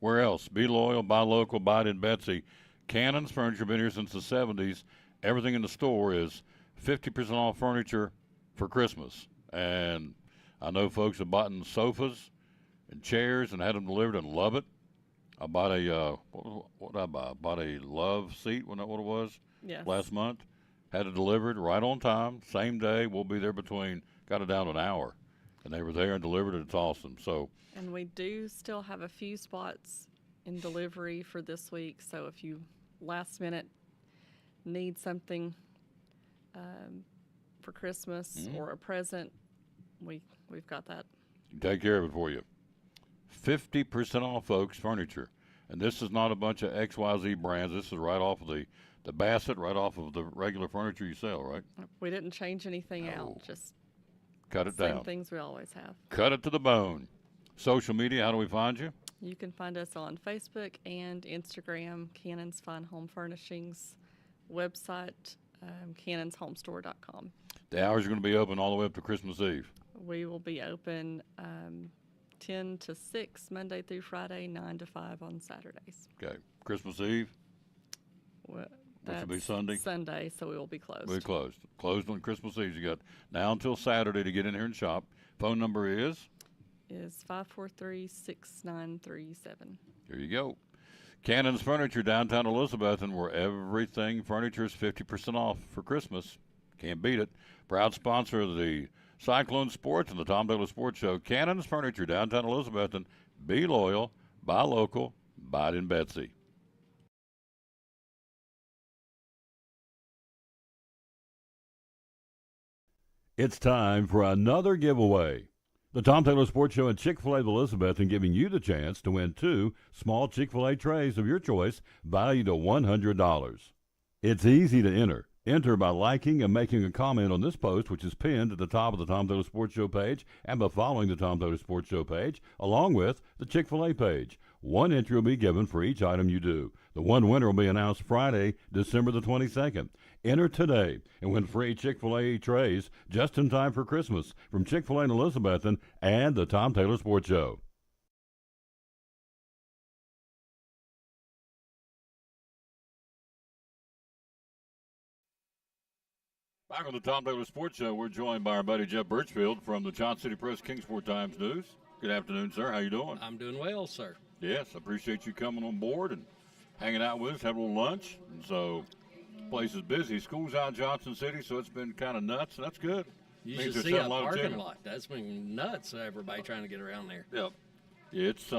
where else? Be loyal, buy local, buy it in Betsy. Cannon's Furniture been here since the 70s. Everything in the store is 50% off furniture for Christmas. And I know folks have bought sofas and chairs and had them delivered and love it. I bought a what did I buy? I bought a love seat. Wasn't that what it was? Yes. Last month. Had it delivered right on time, same day. We'll be there got it down to an hour, and they were there and delivered it. It's awesome. So And we do still have a few spots in delivery for this week. So if you last minute need something for Christmas or a present, we've got that. take care of it for you. 50% off, folks, furniture. And this is not a bunch of XYZ brands. This is right off of the Bassett, right off of the regular furniture you sell, right? We didn't change anything No. out, just Cut it same down. things we always have. Cut it to the bone. Social media, how do we find you? You can find us on Facebook and Instagram, Cannon's Fine Home Furnishings, website, cannonshomestore.com. The hours are going to be open all the way up to Christmas Eve. We will be open 10 to 6 Monday through Friday, 9 to 5 on Saturdays. Okay. Christmas Eve, Well, which will be that's Sunday. Sunday, so we will be closed. We're closed. Closed on Christmas Eve. You got now until Saturday to get in here and shop. Phone number is, Is 543-6937. here you go. Cannon's Furniture, downtown Elizabethton, where everything furniture is 50% off for Christmas. Can't beat it. Proud sponsor of the Cyclone Sports and the Tom Daly Sports Show. Cannon's Furniture, downtown Elizabethton. Be loyal, buy local, buy it in Betsy. It's time for another giveaway. The Tom Taylor Sports Show and Chick-fil-A of Elizabethton giving you the chance to win 2 small Chick-fil-A trays of your choice valued at $100. It's easy to enter. Enter by liking and making a comment on this post, which is pinned at the top of the Tom Taylor Sports Show page, and by following the Tom Taylor Sports Show page, along with the Chick-fil-A page. 1 entry will be given for each item you do. The one winner will be announced Friday, December the 22nd. Enter today and win free Chick-fil-A trays just in time for Christmas from Chick-fil-A in Elizabethton and the Tom Taylor Sports Show. Back on the Tom Taylor Sports Show, we're joined by our buddy Jeff Birchfield from the Johnson City Press Kingsport Times News. Good afternoon, sir. How you doing? I'm doing well, sir. Yes, I appreciate you coming on board and hanging out with us, having a little lunch. And so, place is busy. School's out in Johnson City, so it's been kind of nuts, and that's good. You Means should there's see not a a lot of parking tenant. lot. That's been nuts, everybody trying to get around there. Yep. It's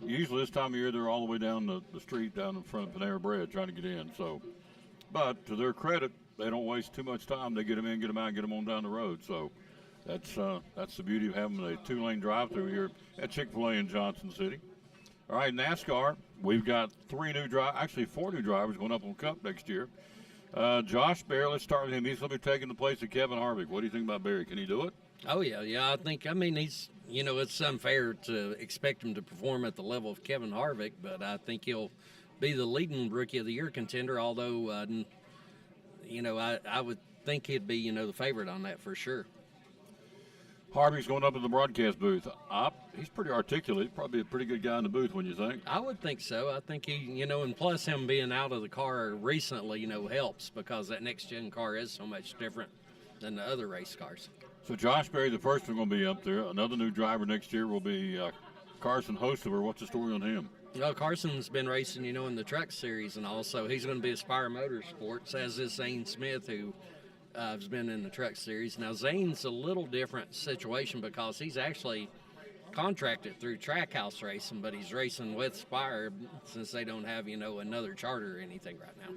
usually this time of year they're all the way down the street down in front of Panera Bread trying to get in. So, but to their credit, they don't waste too much time. They get them in, get them out, get them on down the road. So that's the beauty of having a 2-lane drive-through here at Chick-fil-A in Johnson City. All right, NASCAR, we've got 4 new drivers going up on Cup next year. Josh Berry, let's start with him. He's going to be taking the place of Kevin Harvick. What do you think about Berry? Can he do it? Oh, yeah. I mean, he's, it's unfair to expect him to perform at the level of Kevin Harvick, but I think he'll be the leading Rookie of the Year contender. Although, I would think he'd be, the favorite on that for sure. Harvey's going up in the broadcast booth. He's pretty articulate. Probably a pretty good guy in the booth, when you think. I would think so. I think he, and plus him being out of the car recently, helps because that next gen car is so much different than the other race cars. So Josh Berry, the first one, going to be up there. Another new driver next year will be Carson Hostover. What's the story on him? Well, Carson's been racing, in the truck series, and also he's going to be Aspire Motorsports, as is Zane Smith, who has been in the truck series. Now, Zane's a little different situation because he's actually contracted through Trackhouse Racing, but he's racing with Spire since they don't have, another charter or anything right now.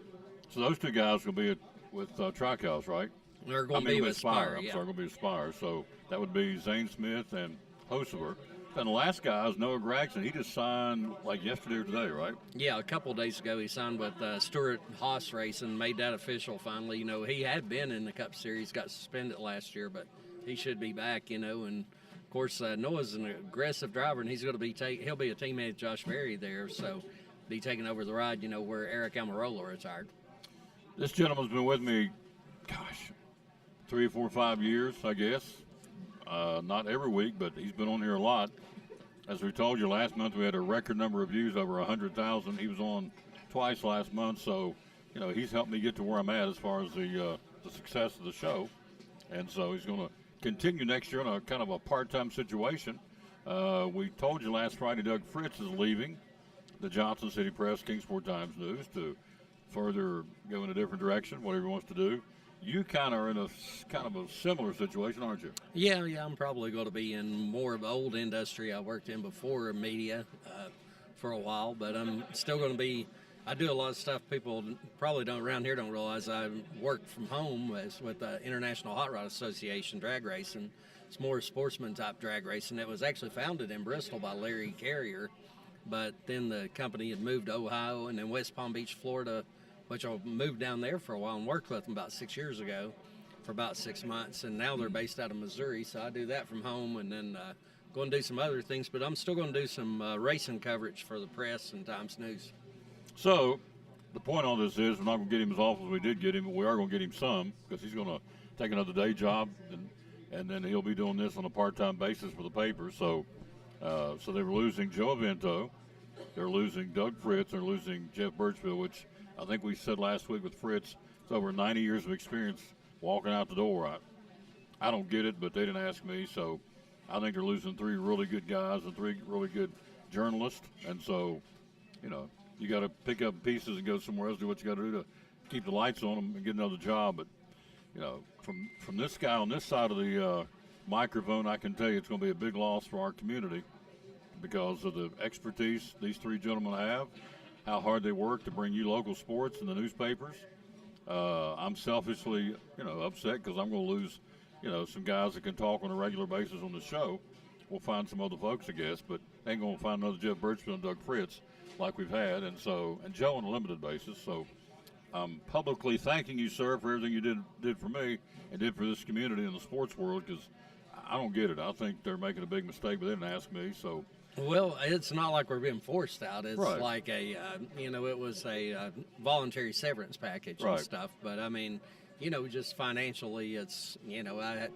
So those two guys will be with Trackhouse, right? They're going to be with Spire, I'm yeah. sorry, going to be with Spire. So that would be Zane Smith and Hostover. And the last guy is Noah Gregson. He just signed like yesterday or today, right? Yeah, a couple of days ago he signed with Stuart Haas Racing, made that official finally. He had been in the Cup Series, got suspended last year, but he should be back, and of course Noah's an aggressive driver, and he's going to be he'll be a teammate of Josh Berry there, so be taking over the ride, where Eric Almirola retired. This gentleman's been with me, 3, 4, 5 years, I guess. Not every week, but he's been on here a lot. As we told you last month, we had a record number of views, over 100,000. He was on twice last month, so he's helped me get to where I'm at as far as the success of the show. And so he's going to continue next year in a kind of a part-time situation. We told you last Friday Doug Fritz is leaving the Johnson City Press, Kingsport Times News, to further go in a different direction, whatever he wants to do. You kind of are in a kind of a similar situation, aren't you? Yeah, I'm probably going to be in more of the old industry I worked in before media for a while, but I'm still going to be. I do a lot of stuff people probably don't around here don't realize. I work from home with the International Hot Rod Association drag racing. It's more sportsman type drag racing. It was actually founded in Bristol by Larry Carrier, but then the company had moved to Ohio and then West Palm Beach, Florida, which I moved down there for a while and worked with them about 6 years ago for about 6 months. And now they're based out of Missouri, so I do that from home and then going to do some other things. But I'm still going to do some racing coverage for the press and Times News. So the point on this is we're not going to get him as often as we did get him, but we are going to get him some because he's going to take another day job and then he'll be doing this on a part-time basis for the paper. So so they were losing Joe Avento. They're losing Doug Fritz. They're losing Jeff Birchfield, which I think we said last week with Fritz, it's over 90 years of experience walking out the door. I don't get it, but they didn't ask me, so I think they're losing 3 really good guys and 3 really good journalists. And so, you got to pick up pieces and go somewhere else, do what you got to do to keep the lights on them and get another job. But, from this guy on this side of the microphone, I can tell you it's going to be a big loss for our community because of the expertise these 3 gentlemen have, how hard they work to bring you local sports in the newspapers. I'm selfishly, upset because I'm going to lose, some guys that can talk on a regular basis on the show. We'll find some other folks, I guess, but ain't going to find another Jeff Birchfield and Doug Fritz like we've had, and Joe on a limited basis. So I'm publicly thanking you, sir, for everything you did for me and did for this community in the sports world because I don't get it. I think they're making a big mistake, but they didn't ask me, so. Well, it's not like we're being forced out. It's right. like it was a voluntary severance package right. and stuff. But, I mean, just financially, it's, I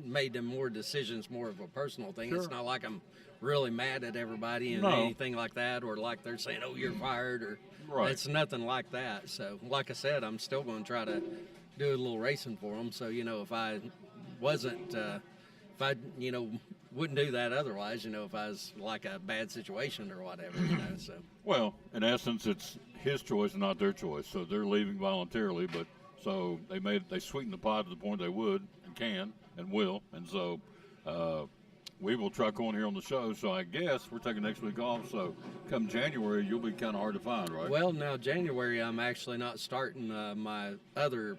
made them more decisions, more of a personal thing. Sure. It's not like I'm really mad at everybody and anything like that, or like they're saying, oh, you're fired, or right. It's nothing like that. So, like I said, I'm still going to try to do a little racing for them. So, if I wasn't, wouldn't do that otherwise, if I was like a bad situation or whatever, so. Well, in essence, it's his choice and not their choice. So they're leaving voluntarily, but so they sweetened the pot to the point they would and can and will. And so we will truck on here on the show. So I guess we're taking next week off. So come January, you'll be kind of hard to find, right? Well, now January, I'm actually not starting my other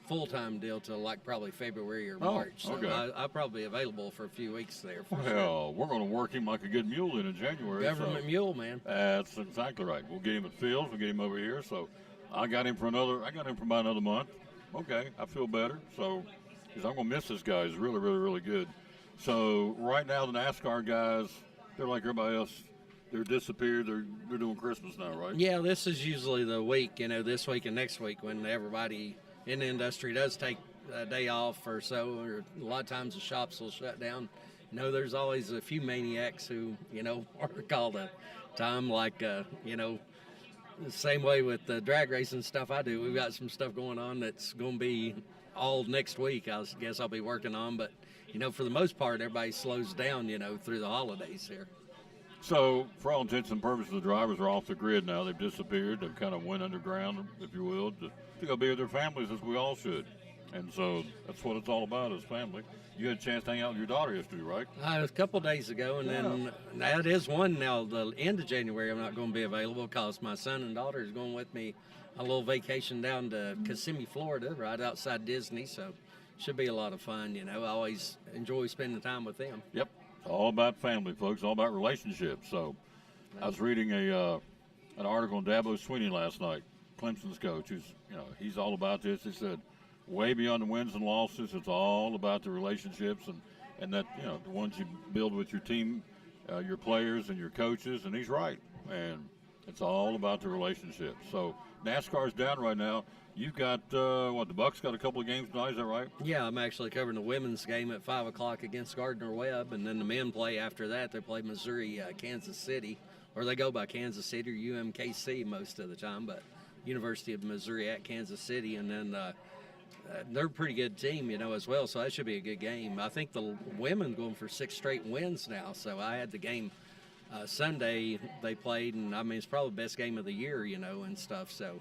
full-time deal till like probably February or March. So okay. I'll probably be available for a few weeks there. For Well, sure. we're going to work him like a good mule in January. Government mule, man. That's exactly right. We'll get him at Fields. We'll get him over here. So I got him for about another month. Okay, I feel better. So, because I'm going to miss this guy. He's really, really, really good. So right now the NASCAR guys, they're like everybody else. They're disappeared. They're doing Christmas now, right? Yeah, this is usually the week, this week and next week when everybody in the industry does take a day off or so, or a lot of times the shops will shut down. There's always a few maniacs who, are called a time, like, the same way with the drag racing stuff I do. We've got some stuff going on that's going to be all next week, I guess I'll be working on, but, for the most part, everybody slows down, through the holidays here. So, for all intents and purposes, the drivers are off the grid now. They've disappeared. They've kind of went underground, if you will, to go be with their families, as we all should. And so that's what it's all about, is family. You had a chance to hang out with your daughter yesterday, right? A couple days ago, and then that is one now. The end of January, I'm not going to be available because my son and daughter is going with me a little vacation down to Kissimmee, Florida, right outside Disney. So should be a lot of fun. I always enjoy spending time with them. Yep. It's all about family, folks. All about relationships. So I was reading an article on Dabo Swinney last night, Clemson's coach, who's, he's all about this. He said, way beyond the wins and losses, it's all about the relationships and that, the ones you build with your team, your players and your coaches. And he's right. And it's all about the relationships. So NASCAR's down right now. You've got, the Bucks got a couple of games tonight, is that right? Yeah, I'm actually covering the women's game at 5 o'clock against Gardner-Webb, and then the men play after that. They play Missouri, Kansas City, or they go by Kansas City or UMKC most of the time, but University of Missouri at Kansas City, and then they're a pretty good team, as well, so that should be a good game. I think the women going for 6 straight wins now, so I had the game Sunday they played, and, it's probably the best game of the year, and stuff, so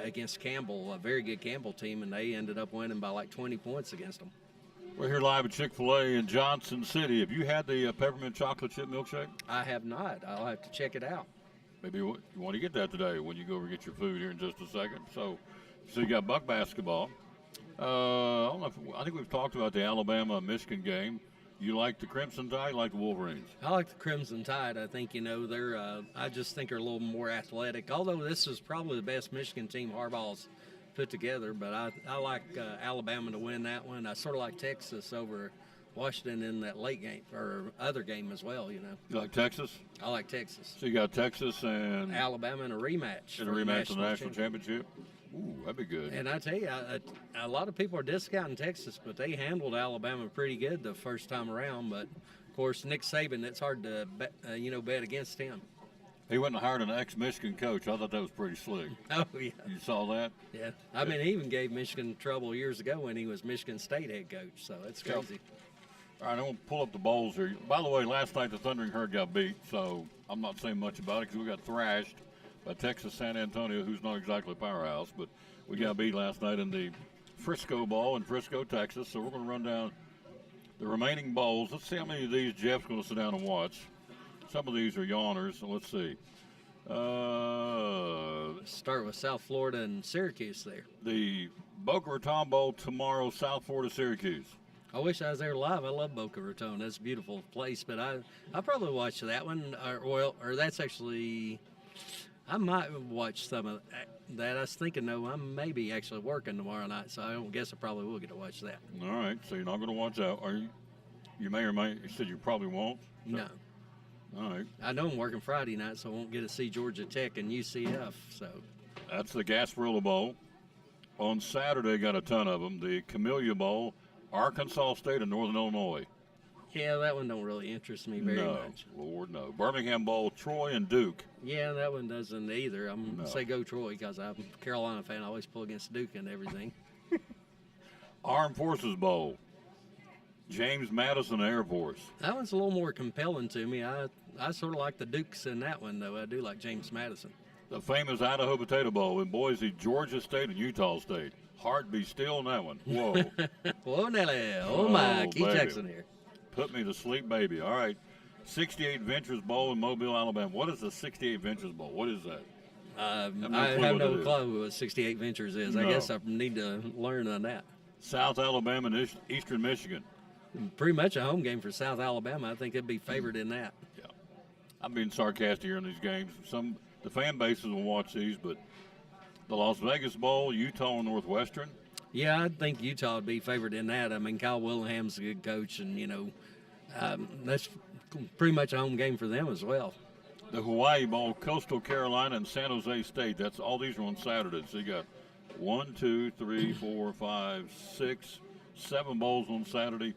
against Campbell, a very good Campbell team, and they ended up winning by like 20 points against them. We're here live at Chick-fil-A in Johnson City. Have you had the peppermint chocolate chip milkshake? I have not. I'll have to check it out. Maybe you want to get that today when you go over and get your food here in just a second. So you got Buck basketball. I think we've talked about the Alabama-Michigan game. You like the Crimson Tide, you like the Wolverines? I like the Crimson Tide. I think, they're, I just think they're a little more athletic. Although this is probably the best Michigan team Harbaugh's put together, but I like Alabama to win that one. I sort of like Texas over Washington in that late game, or other game as well, You like Texas? I like Texas. So you got Texas and Alabama in a rematch. In a rematch of the national championship? Ooh, that'd be good. And I tell you, a lot of people are discounting Texas, but they handled Alabama pretty good the first time around. But, of course, Nick Saban, it's hard to bet against him. He went and hired an ex-Michigan coach. I thought that was pretty slick. Oh, yeah. You saw that? Yeah. He even gave Michigan trouble years ago when he was Michigan State head coach, so that's crazy. All right, I'm going to pull up the bowls here. By the way, last night the Thundering Herd got beat, so I'm not saying much about it because we got thrashed by Texas San Antonio, who's not exactly a powerhouse, but we got beat last night in the Frisco Bowl in Frisco, Texas. So we're going to run down the remaining bowls. Let's see how many of these Jeff's going to sit down and watch. Some of these are yawners, so let's see. Start with South Florida and Syracuse there. The Boca Raton Bowl tomorrow, South Florida, Syracuse. I wish I was there live. I love Boca Raton. That's a beautiful place, but I probably watch that one. Or that's actually, I might watch some of that. I was thinking, no, I'm maybe actually working tomorrow night, so I don't guess I probably will get to watch that. All right, so you're not going to watch that. Are you? You may or may. You said you probably won't. So. No. All right. I know I'm working Friday night, so I won't get to see Georgia Tech and UCF. So that's the Gasparilla Bowl. On Saturday, got a ton of them. The Camellia Bowl, Arkansas State and Northern Illinois. Yeah, that one don't really interest me very much. Lord, no. Birmingham Bowl, Troy and Duke. Yeah, that one doesn't either. I'm going to say go Troy because I'm a Carolina fan. I always pull against Duke and everything. Armed Forces Bowl, James Madison Air Force. That one's a little more compelling to me. I sort of like the Dukes in that one, though. I do like James Madison. The famous Idaho Potato Bowl in Boise, Georgia State and Utah State. Heart be still in that one. Whoa. Whoa, Nelly. Oh, my. Keith Jackson here. Put me to sleep, baby. All right. 68 Ventures Bowl in Mobile, Alabama. What is the 68 Ventures Bowl? What is that? I have no clue what 68 Ventures is. I guess I need to learn on that. South Alabama and Eastern Michigan. Pretty much a home game for South Alabama. I think it'd be favored in that. Yeah. I'm being sarcastic here in these games. The fan bases will watch these, but the Las Vegas Bowl, Utah and Northwestern. Yeah, I think Utah would be favored in that. I mean, Kyle Willingham's a good coach, and, that's pretty much a home game for them as well. The Hawaii Bowl, Coastal Carolina and San Jose State. That's all these are on Saturdays. So you got 1, 2, 3, 4, 5, 6, 7 bowls on Saturday.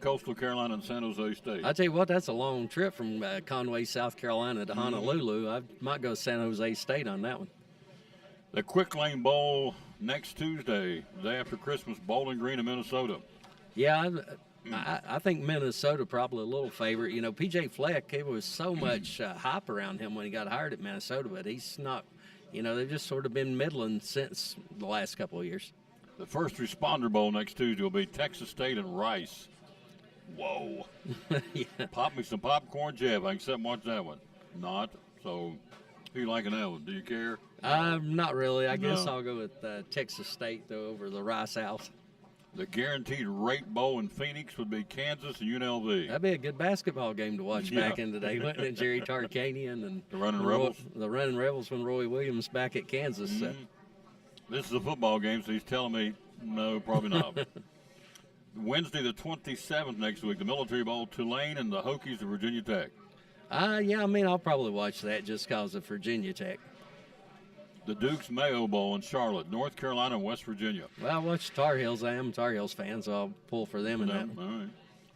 Coastal Carolina and San Jose State. I tell you what, that's a long trip from Conway, South Carolina to Honolulu. I might go San Jose State on that one. The Quick Lane Bowl next Tuesday, the day after Christmas, Bowling Green in Minnesota. Yeah, I think Minnesota probably a little favorite. You know, P.J. Fleck, there was so much hype around him when he got hired at Minnesota, but he's not, you know, they've just sort of been middling since the last couple of years. The First Responder Bowl next Tuesday will be Texas State and Rice. Whoa. Yeah. Pop me some popcorn, Jeff. I can sit and watch that one. Not. So, who you liking that one? Do you care? Not really. I guess No. I'll go with Texas State, though, over the Rice House. The Guaranteed Rate Bowl in Phoenix would be Kansas and UNLV. That'd be a good basketball game to watch Yeah. back in the day, wouldn't it? Jerry Tarkanian and The Running Rebels. The Running Rebels when Roy Williams back at Kansas. This is a football game, so he's telling me, no, probably not. Wednesday the 27th next week, the Military Bowl, Tulane and the Hokies of Virginia Tech. Yeah, I mean, I'll probably watch that just because of Virginia Tech. The Duke's Mayo Bowl in Charlotte, North Carolina and West Virginia. Well, I watch Tar Heels. I am a Tar Heels fan, so I'll pull for them in that. All right.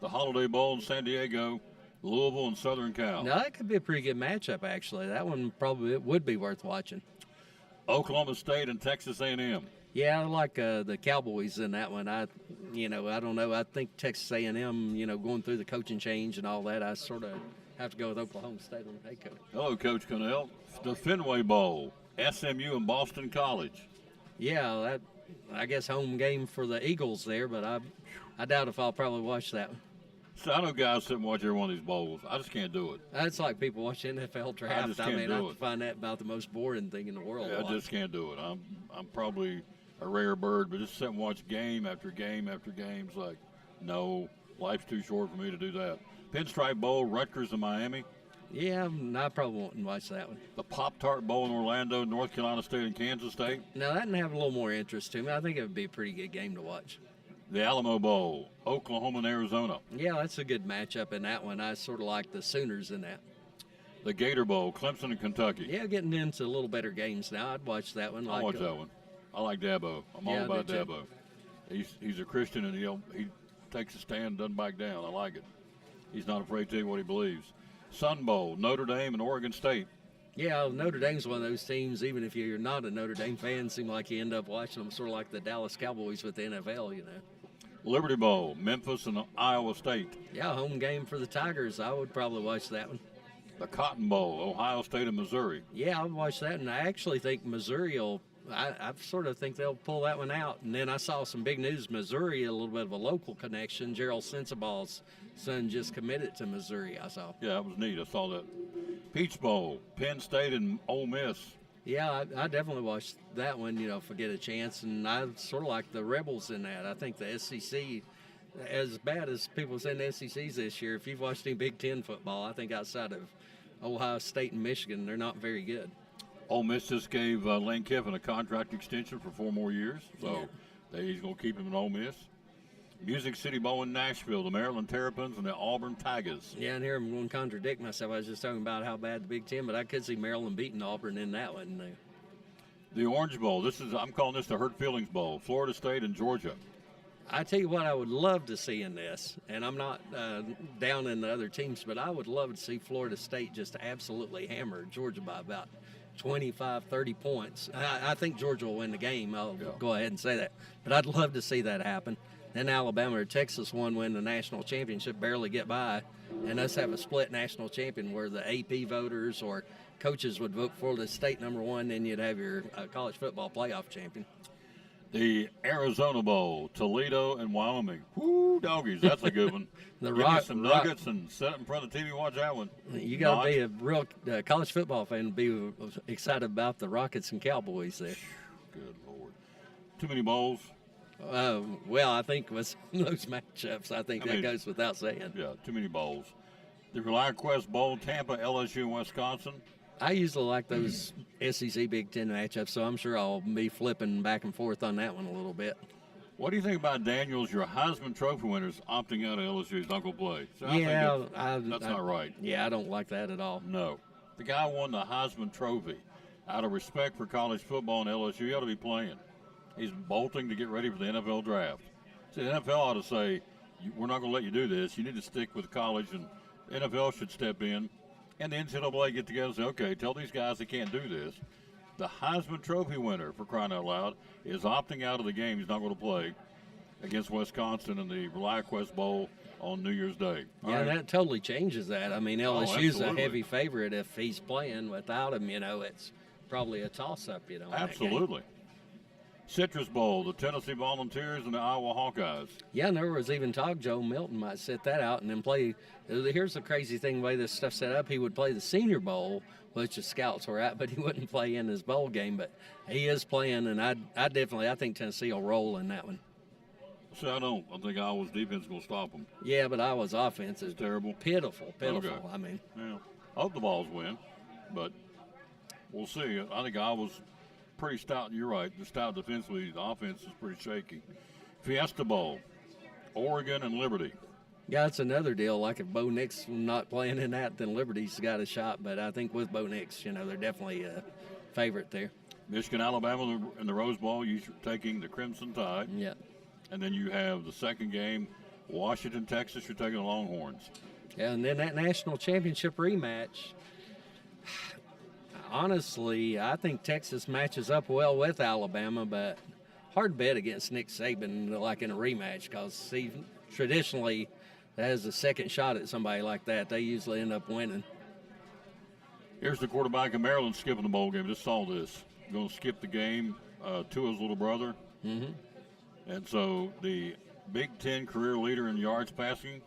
The Holiday Bowl in San Diego, Louisville and Southern Cal. Now, that could be a pretty good matchup, actually. That one probably would be worth watching. Oklahoma State and Texas A&M. Yeah, I like the Cowboys in that one. I don't know. I think Texas A&M, going through the coaching change and all that, I sort of have to go with Oklahoma State on the head coach. Hello, Coach Connell. The Fenway Bowl, SMU and Boston College. Yeah, I guess home game for the Eagles there, but I doubt if I'll probably watch that one. So I know guys sit and watch every one of these bowls. I just can't do it. That's like people watch NFL draft. just can't do I it. find that about the most boring thing in the world. I just can't do it. I'm probably a rare bird, but just sit and watch game after game after game. It's like, no, life's too short for me to do that. Pinstripe Bowl, Rutgers and Miami. Yeah, I probably won't watch that one. The Pop-Tart Bowl in Orlando, North Carolina State and Kansas State. Now, that would have a little more interest to me. I think it would be a pretty good game to watch. The Alamo Bowl, Oklahoma and Arizona. Yeah, that's a good matchup in that one. I sort of like the Sooners in that. The Gator Bowl, Clemson and Kentucky. Yeah, getting into a little better games now. I'd watch that one. I'll watch that one. I like Dabo. I'm Yeah, all about me too. Dabo. He's a Christian and he takes a stand, doesn't back down. I like it. He's not afraid to tell you what he believes. Sun Bowl, Notre Dame and Oregon State. Yeah, Notre Dame's one of those teams, even if you're not a Notre Dame fan, seem like you end up watching them sort of like the Dallas Cowboys with the NFL, Liberty Bowl, Memphis and Iowa State. Yeah, home game for the Tigers. I would probably watch that one. The Cotton Bowl, Ohio State and Missouri. Yeah, I would watch that, and I actually think Missouri I sort of think they'll pull that one out. And then I saw some big news. Missouri, a little bit of a local connection. Gerald Sensabaugh's son just committed to Missouri, I saw. Yeah, that was neat. I saw that. Peach Bowl, Penn State and Ole Miss. Yeah, I definitely watched that one, if I get a chance. And I sort of like the Rebels in that. I think the SEC, as bad as people saying the SEC's this year, if you've watched any Big Ten football, I think outside of Ohio State and Michigan, they're not very good. Ole Miss just gave Lane Kiffin a contract extension for 4 more years, so he's going to keep him in Ole Miss. Music City Bowl in Nashville, the Maryland Terrapins and the Auburn Tigers. Yeah, and here I'm going to contradict myself. I was just talking about how bad the Big Ten, but I could see Maryland beating Auburn in that one. The Orange Bowl, I'm calling this the Hurt Feelings Bowl, Florida State and Georgia. I tell you what I would love to see in this, and I'm not down in the other teams, but I would love to see Florida State just absolutely hammer Georgia by about 25, 30 points. I think Georgia will win the game. I'll go ahead and say that. But I'd love to see that happen. Then Alabama or Texas win the national championship, barely get by, and us have a split national champion where the AP voters or coaches would vote for the state number one, then you'd have your college football playoff champion. The Arizona Bowl, Toledo and Wyoming. Woo, doggies, that's a good one. Give me some nuggets and sit in front of the TV and watch that one. You got to be a real college football fan to be excited about the Rockets and Cowboys there. Good Lord. Too many bowls? Well, I think with those matchups, I think that goes without saying. Yeah, too many bowls. The ReliaQuest Bowl, Tampa, LSU, and Wisconsin. I usually like those SEC Big Ten matchups, so I'm sure I'll be flipping back and forth on that one a little bit. What do you think about Daniels, your Heisman Trophy winners, opting out of LSU's Uncle Play? So Yeah, that's not right. Yeah, I don't like that at all. No. The guy won the Heisman Trophy. Out of respect for college football and LSU, he ought to be playing. He's bolting to get ready for the NFL draft. See, the NFL ought to say, we're not going to let you do this. You need to stick with college, and the NFL should step in. And the NCAA get together and say, okay, tell these guys they can't do this. The Heisman Trophy winner, for crying out loud, is opting out of the game. He's not going to play against Wisconsin in the ReliaQuest Bowl on New Year's Day. All Yeah, right? that totally changes that. I mean, LSU's a absolutely. heavy favorite. If he's playing without him, it's probably a toss-up, in that game. Absolutely. Citrus Bowl, the Tennessee Volunteers and the Iowa Hawkeyes. Yeah, and there was even talk Joe Milton might sit that out and then play. Here's the crazy thing, the way this stuff's set up. He would play the Senior Bowl, which the scouts were at, but he wouldn't play in his bowl game. But he is playing, and I think Tennessee will roll in that one. See, I don't. I think Iowa's defense is going to stop them. Yeah, but Iowa's offense is It's terrible. pitiful. Okay. I mean, Yeah. I hope the Vols win, but we'll see. I think Iowa's pretty stout. You're right. The stout defensively. The offense is pretty shaky. Fiesta Bowl, Oregon and Liberty. yeah, it's another deal. Like if Bo Nix not playing in that, then Liberty's got a shot. But I think with Bo Nix, they're definitely a favorite there. Michigan, Alabama in the Rose Bowl. You're taking the Crimson Tide. Yeah. And then you have the second game, Washington, Texas. You're taking the Longhorns. Yeah, and then that national championship rematch. Honestly, I think Texas matches up well with Alabama, but hard to bet against Nick Saban like in a rematch because he traditionally has a second shot at somebody like that. They usually end up winning. Here's the quarterback of Maryland skipping the bowl game. Just saw this. Going to skip the game to his little brother. Mm-hmm. And so the Big Ten career leader in yards passing.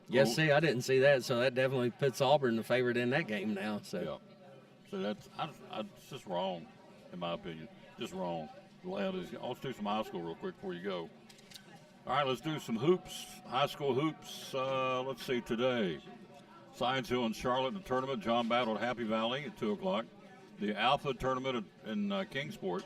Yes, see, I didn't see that, so that definitely puts Auburn the favorite in that game now. So. Yeah. So that's it's just wrong, in my opinion. Just wrong. Let's do some high school real quick before you go. All right, let's do some hoops, high school hoops. Let's see, today. Science Hill and Charlotte in the tournament. John Battle at Happy Valley at 2 o'clock. The Alpha tournament in Kingsport.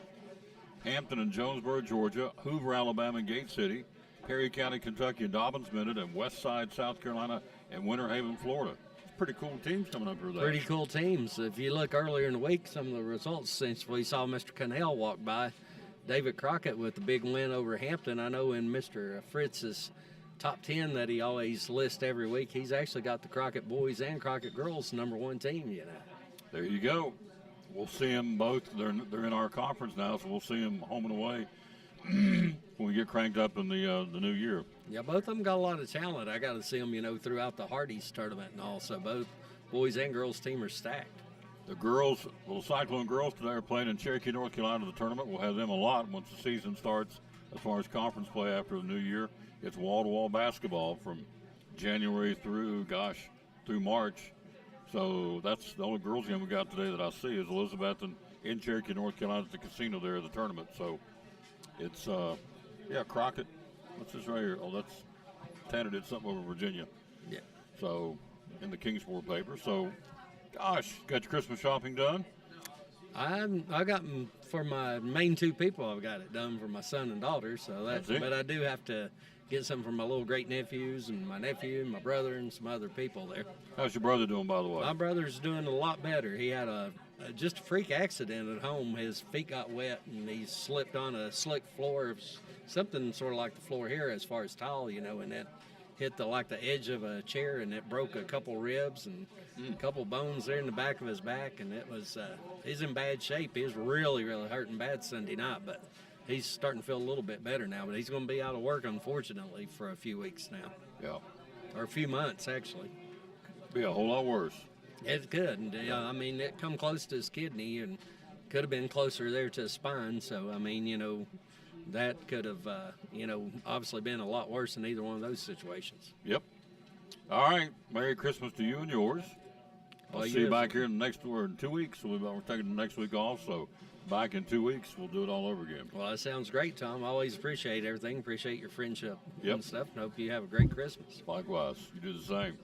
Hampton and Jonesboro, Georgia. Hoover, Alabama, and Gate City. Perry County, Kentucky, and Dobbins Bennett, and West Side, South Carolina, and Winter Haven, Florida. It's pretty cool teams coming up here today. Pretty cool teams. If you look earlier in the week, some of the results since we saw Mr. Cannell walk by, David Crockett with the big win over Hampton. I know in Mr. Fritz's top 10 that he always lists every week, he's actually got the Crockett boys and Crockett girls #1 team, There you go. We'll see them both. They're in our conference now, so we'll see them home and away when we get cranked up in the new year. Yeah, both of them got a lot of talent. I got to see them, throughout the Hardee's tournament and all. So both boys and girls team are stacked. The girls, the Cyclone girls today are playing in Cherokee, North Carolina, the tournament. We'll have them a lot once the season starts as far as conference play after the new year. It's wall-to-wall basketball from January through March. So that's the only girls game we got today that I see is Elizabeth in Cherokee, North Carolina at the casino there at the tournament. So it's, Crockett. What's this right here? Oh, that's Tanner did something over Virginia. Yeah. So in the Kingsport paper. So, gosh, got your Christmas shopping done? I got for my main two people. I've got it done for my son and daughter. So That's it. but I do have to get some for my little great nephews and my nephew and my brother and some other people there. How's your brother doing, by the way? My brother's doing a lot better. He had just a freak accident at home. His feet got wet and he slipped on a slick floor of something sort of like the floor here as far as tile, and that hit the edge of a chair and it broke a couple ribs and a couple bones there in the back of his back, and it was he's in bad shape. He was really, really hurting bad Sunday night, but he's starting to feel a little bit better now. But he's going to be out of work, unfortunately, for a few weeks now, Yeah. or a few months actually. Be a whole lot worse. It could. And, it come close to his kidney and could have been closer there to his spine. So, that could have, obviously been a lot worse than either one of those situations. Yep. All right. Merry Christmas to you and yours. I'll Well, see you yes. back here in 2 weeks. We're taking the next week off, so back in 2 weeks, we'll do it all over again. Well, that sounds great, Tom. I always appreciate everything. Appreciate your friendship Yep. and stuff. And hope you have a great Christmas. Likewise, you do the same.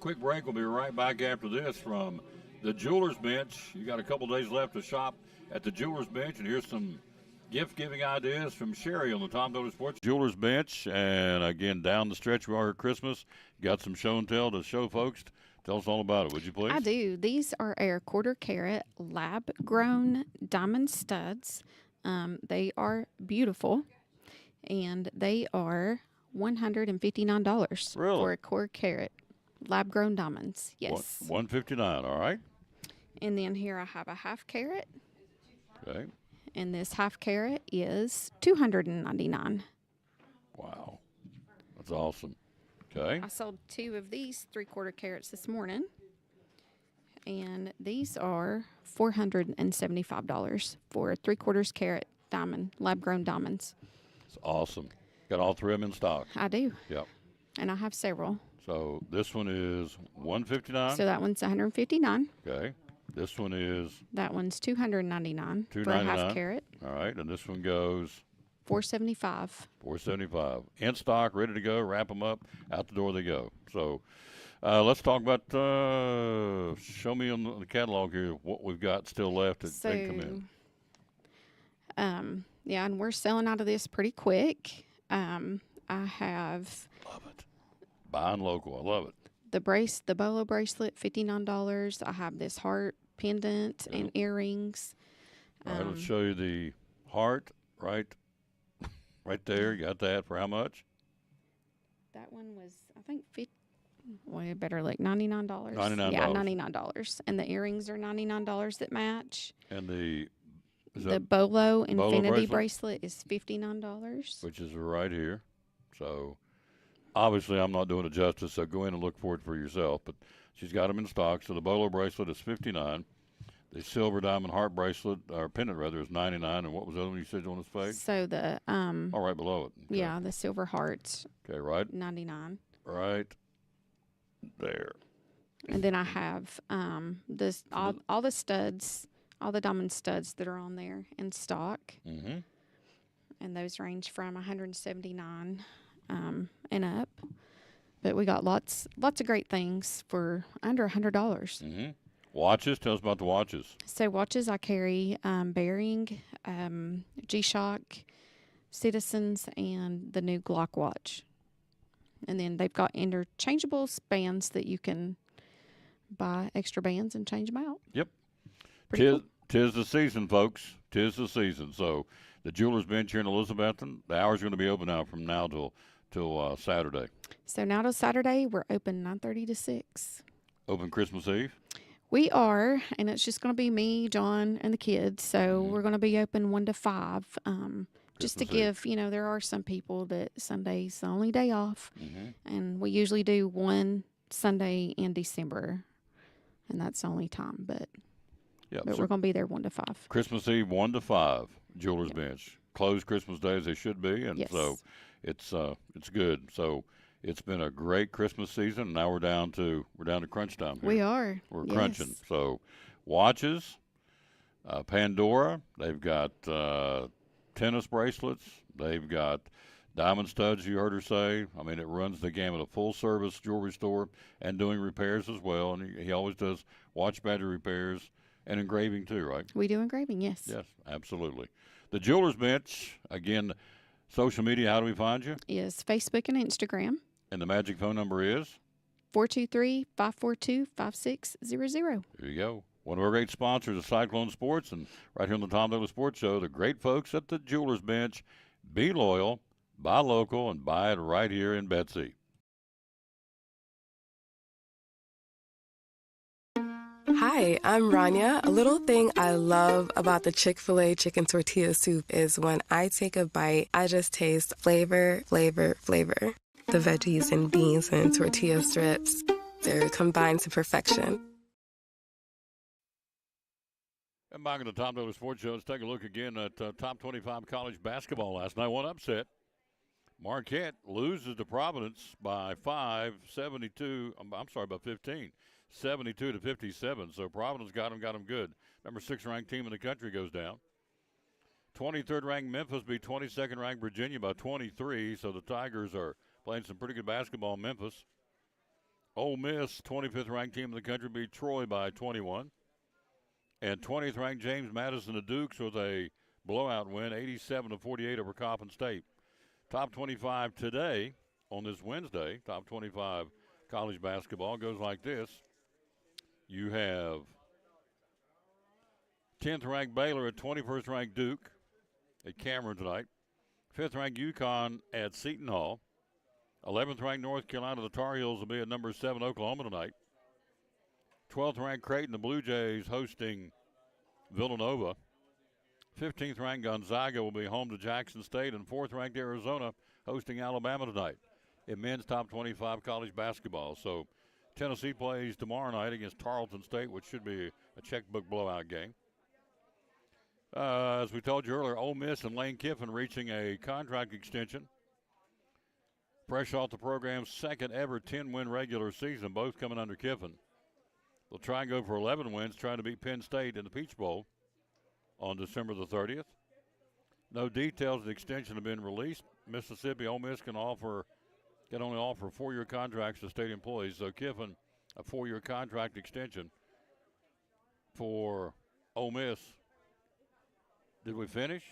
Quick break. We'll be right back after this from the Jeweler's Bench. You got a couple days left to shop at the Jeweler's Bench, and here's some gift-giving ideas from Sherry on the Tom Doty Sports Jeweler's Bench. And again, down the stretch we are at Christmas. Got some show and tell to show folks Tell us all about it, would you please? I do. These are our quarter carat lab grown diamond studs. They are beautiful, and they are $159 Really? for a quarter carat lab grown diamonds. Yes. $159. All right. And then here I have a half carat, Okay. and this half carat is $299. Wow. That's awesome. Okay. I sold 2 of these 3/4 carats this morning, and these are $475 for 3/4 carat diamond, lab grown diamonds. It's awesome. Got all 3 of them in stock. I do, Yep. and I have several. So this one is $159. So that one's $159. Okay. This one is That one's $299 for a $299. half carat. all right, and this one goes $475. $475. In stock, ready to go. Wrap them up. Out the door they go. So let's talk about. Show me on the catalog here what we've got still left that they come in. Yeah, and we're selling out of this pretty quick. I have Love it. Buying local. I love it. the bolo bracelet, $59. I have this heart pendant and earrings. All right, let's show you the heart right there. You got that for how much? That one was, I think, way better, like $99. $99. Yeah, $99. And the earrings are $99 that match. And the is The that, Bolo Bolo Infinity bracelet? bracelet is $59. which is right here. So obviously I'm not doing it justice, so go in and look for it for yourself. But she's got them in stock. So the Bolo bracelet is $59. The silver diamond heart bracelet, or pendant rather, is $99. And what was the other one you said on his page? So the Oh, right below it. Okay. yeah, the silver hearts, Okay, right $99. there. And then I have this all the studs, all the diamond studs that are on there in stock, Mm-hmm. and those range from $179 and up. But we got lots of great things for under $100. Mm-hmm. Watches. Tell us about the watches. So watches I carry Bearing, G-Shock, Citizens, and the new Glock watch. And then they've got interchangeable bands that you can buy extra bands and change them out. Yep. Pretty cool. Tis the season, folks. Tis the season. So the Jewelers Bench here in Elizabethton, the hours are going to be open now from now till Saturday. So now till Saturday, we're open 9:30 to 6. Open Christmas Eve. We are, and it's just going to be me, John, and the kids. So we're going to be open 1 to 5. Just to Christmas Eve. give, there are some people that Sunday's the only day off. Mm-hmm. And we usually do one Sunday in December, and that's the only time. But Yeah. we're So going to be there 1 to 5. Christmas Eve 1 to 5. Jewelers Bench closed Christmas Day as they should be, and Yes. so it's good. So it's been a great Christmas season. And now we're down to crunch time here. We are. We're Yes. crunching. So watches, Pandora. They've got tennis bracelets. They've got diamond studs. You heard her say. I mean, it runs the gamut of full service jewelry store and doing repairs as well. And he always does watch battery repairs and engraving too, right? We do engraving, yes. Yes, absolutely. The Jewelers Bench, again, social media, how do we find you? Is Facebook and Instagram, And the magic phone number is? 423-542-5600. Here you go. One of our great sponsors is Cyclone Sports, and right here on the Tom Douglas Sports Show, the great folks at the Jewelers Bench. Be loyal, buy local, and buy it right here in Betsy. Hi, I'm Rania. A little thing I love about the Chick-fil-A chicken tortilla soup is when I take a bite, I just taste flavor, flavor, flavor. The veggies and beans and tortilla strips, they're combined to perfection. And back in the Tom Douglas Sports Show, let's take a look again at top 25 college basketball last night. One upset. Marquette loses to Providence by 5, 72. I'm sorry, by 15. 72 to 57. So Providence got them good. Number 6 ranked team in the country goes down. 23rd ranked Memphis beat 22nd ranked Virginia by 23. So the Tigers are playing some pretty good basketball in Memphis. Ole Miss, 25th ranked team in the country, beat Troy by 21. And 20th ranked James Madison, the Dukes, with a blowout win, 87 to 48 over Coppin State. Top 25 today on this Wednesday. Top 25 college basketball goes like this. You have 10th ranked Baylor at 21st ranked Duke at Cameron tonight. 5th ranked UConn at Seton Hall. 11th ranked North Carolina, the Tar Heels will be at number 7 Oklahoma tonight. 12th ranked Creighton, the Blue Jays hosting Villanova. 15th ranked Gonzaga will be home to Jackson State, and 4th ranked Arizona hosting Alabama tonight in men's top 25 college basketball. So Tennessee plays tomorrow night against Tarleton State, which should be a checkbook blowout game. As we told you earlier, Ole Miss and Lane Kiffin reaching a contract extension. Fresh off the program's second ever 10-win regular season, both coming under Kiffin. They'll try and go for 11 wins, trying to beat Penn State in the Peach Bowl on December the 30th. No details of the extension have been released. Mississippi Ole Miss can only offer 4-year contracts to state employees. So Kiffin, a 4-year contract extension for Ole Miss. Did we finish?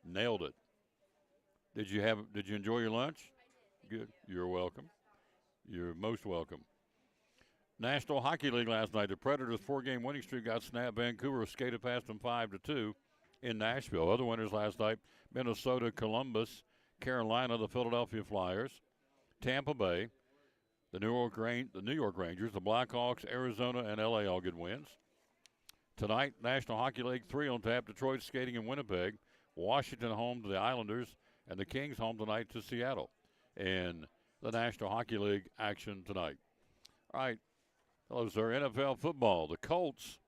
Nailed it. Did you enjoy your lunch? Good. You're welcome. You're most welcome. National Hockey League last night. The Predators' 4-game winning streak got snapped. Vancouver skated past them 5-2 in Nashville. Other winners last night: Minnesota, Columbus, Carolina, the Philadelphia Flyers, Tampa Bay, the New York Rangers, the Blackhawks, Arizona, and LA all good wins. Tonight, National Hockey League 3 on tap. Detroit skating in Winnipeg. Washington home to the Islanders. And the Kings home tonight to Seattle. In the National Hockey League action tonight. All right. Hello, sir. NFL football. The Colts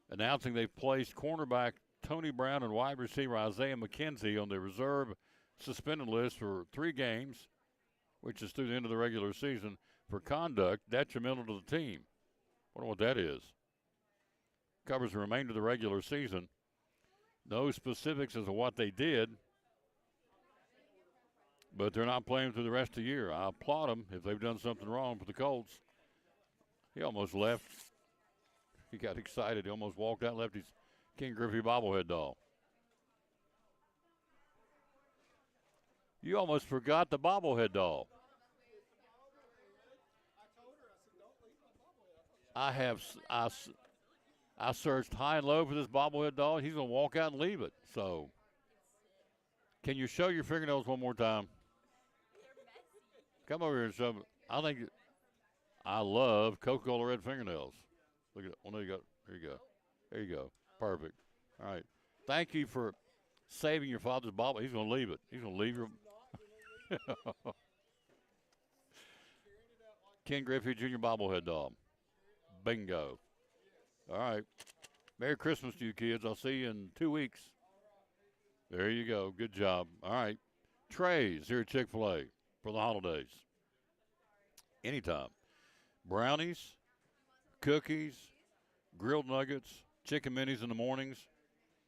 announcing they've placed cornerback Tony Brown and wide receiver Isaiah McKenzie on the reserve suspended list for 3 games, which is through the end of the regular season, for conduct detrimental to the team. Wonder what that is. Covers the remainder of the regular season. No specifics as to what they did, but they're not playing through the rest of the year. I applaud them if they've done something wrong for the Colts. He almost left. He got excited. He almost walked out and left his King Griffey bobblehead doll. You almost forgot the bobblehead doll. I searched high and low for this bobblehead doll. He's going to walk out and leave it. So, can you show your fingernails one more time? Come over here and show me. I love Coca-Cola red fingernails. Look at it. Well, there you go. There you go. There you go. Perfect. All right. Thank you for saving your father's bobble. He's going to leave it. He's going to leave your. Ken Griffey Jr. bobblehead doll. Bingo. All right. Merry Christmas to you kids. I'll see you in 2 weeks. There you go. Good job. All right. Trays here at Chick-fil-A for the holidays. Anytime. Brownies, cookies, grilled nuggets, chicken minis in the mornings,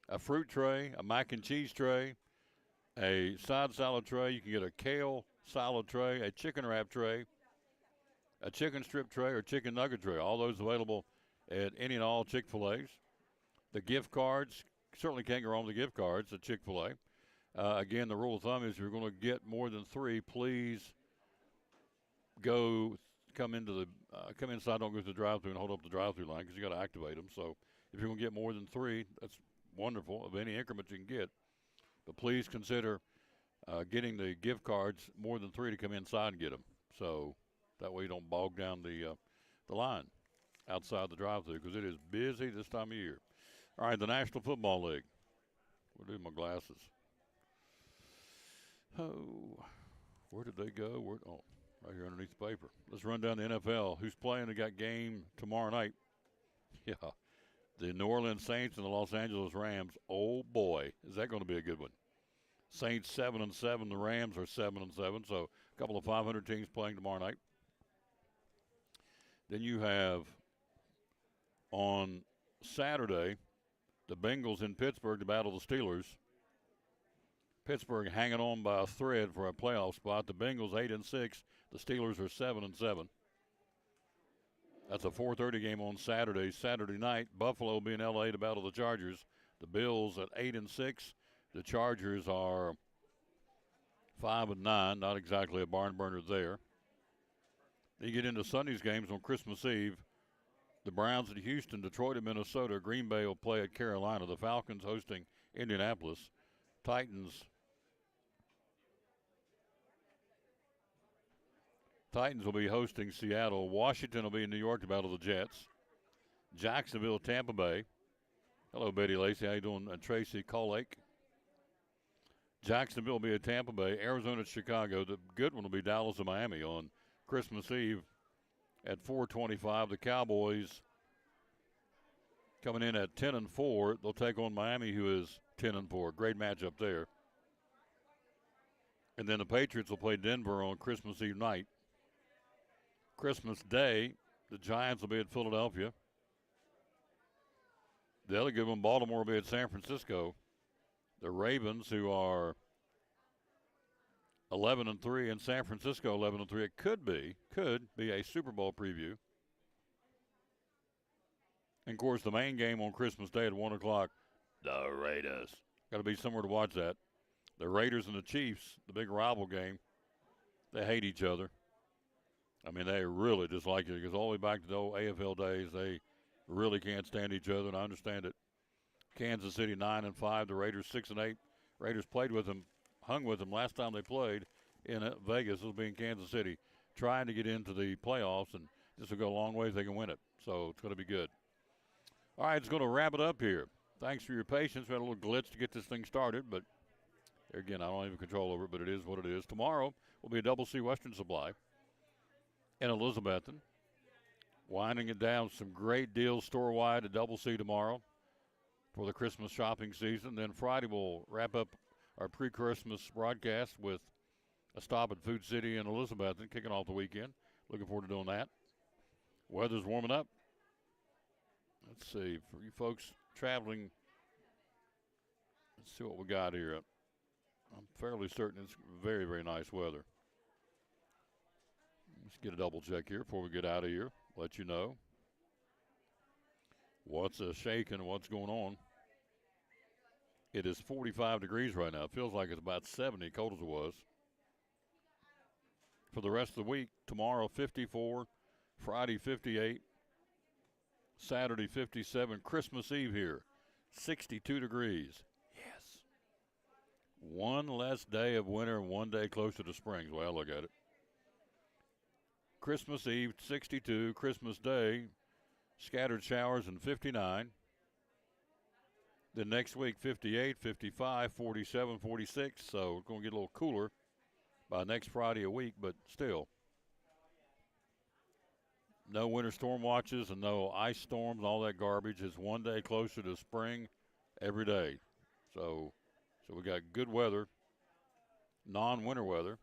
a fruit tray, a mac and cheese tray, a side salad tray. You can get a kale salad tray, a chicken wrap tray, a chicken strip tray, or chicken nugget tray. All those available at any and all Chick-fil-A's. The gift cards, certainly can't go wrong with the gift cards at Chick-fil-A. Again, the rule of thumb is if you're going to get more than 3, please come inside, don't go to the drive-thru and hold up the drive-thru line because you got to activate them. So if you're going to get more than 3, that's wonderful, of any increment you can get. But please consider getting the gift cards more than 3 to come inside and get them. So that way you don't bog down the line outside the drive-thru because it is busy this time of year. All right, the National Football League. We'll do my glasses. Oh, where did they go? Right here underneath the paper. Let's run down the NFL. Who's playing? They got game tomorrow night. Yeah, the New Orleans Saints and the Los Angeles Rams. Oh boy, is that going to be a good one? Saints 7-7. The Rams are 7-7. So a couple of 500 teams playing tomorrow night. Then you have on Saturday the Bengals in Pittsburgh to battle the Steelers. Pittsburgh hanging on by a thread for a playoff spot. The Bengals 8-6. The Steelers are 7-7. That's a 4:30 game on Saturday. Saturday night, Buffalo will be in L.A. to battle the Chargers. The Bills at 8-6. The Chargers are 5-9. Not exactly a barn burner there. You get into Sunday's games on Christmas Eve. The Browns at Houston, Detroit at Minnesota, Green Bay will play at Carolina. The Falcons hosting Indianapolis. Titans will be hosting Seattle. Washington will be in New York to battle the Jets. Jacksonville, Tampa Bay. Hello, Betty Lacey. How you doing? And Tracy Colake. Jacksonville will be at Tampa Bay. Arizona at Chicago. The good one will be Dallas and Miami on Christmas Eve at 4:25. The Cowboys coming in at 10-4. They'll take on Miami, who is 10-4. Great matchup there. And then the Patriots will play Denver on Christmas Eve night. Christmas Day, the Giants will be at Philadelphia. The other good one, Baltimore will be at San Francisco. The Ravens, who are 11-3, and San Francisco 11-3. It could be a Super Bowl preview. And of course, the main game on Christmas Day at 1 o'clock, the Raiders. Got to be somewhere to watch that. The Raiders and the Chiefs, the big rival game. They hate each other. I mean, they really dislike it because all the way back to the old AFL days, they really can't stand each other, and I understand it. Kansas City 9-5, the Raiders 6-8. Raiders played with them, hung with them last time they played in Vegas. This will be in Kansas City, trying to get into the playoffs, and this will go a long way if they can win it. So it's going to be good. All right, it's going to wrap it up here. Thanks for your patience. We had a little glitch to get this thing started, but again, I don't have control over it, but it is what it is. Tomorrow will be a Double C Western Supply in Elizabethton. Winding it down, some great deals store-wide at Double C tomorrow for the Christmas shopping season. Then Friday we'll wrap up our pre-Christmas broadcast with a stop at Food City in Elizabethton, kicking off the weekend. Looking forward to doing that. Weather's warming up. Let's see, for you folks traveling, let's see what we got here. I'm fairly certain it's very, very nice weather. Let's get a double check here before we get out of here. Let you know what's shaking, what's going on. It is 45 degrees right now. It feels like it's about 70, cold as it was. For the rest of the week, tomorrow 54, Friday 58, Saturday 57, Christmas Eve here, 62 degrees. Yes. One less day of winter and 1 day closer to spring is the way I look at it. Christmas Eve, 62. Christmas Day, scattered showers and 59. Then next week, 58, 55, 47, 46. So it's going to get a little cooler by next Friday a week, but still. No winter storm watches and no ice storms, all that garbage. It's 1 day closer to spring every day. So we got good weather, non-winter weather.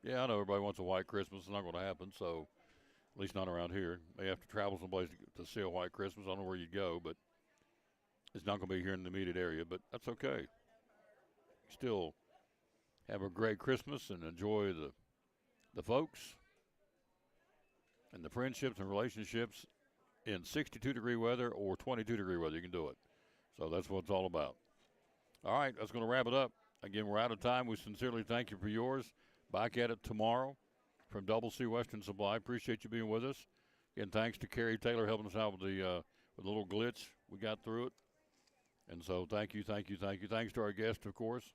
Yeah, I know everybody wants a white Christmas. It's not going to happen, so at least not around here. May have to travel someplace to see a white Christmas. I don't know where you go, but it's not going to be here in the immediate area, but that's okay. Still have a great Christmas and enjoy the folks and the friendships and relationships in 62-degree weather or 22-degree weather. You can do it. So that's what it's all about. All right, that's going to wrap it up. Again, we're out of time. We sincerely thank you for yours. Back at it tomorrow from Double C Western Supply. Appreciate you being with us. Again, thanks to Carrie Taylor helping us out with the little glitch. We got through it. And so thank you. Thanks to our guest, of course.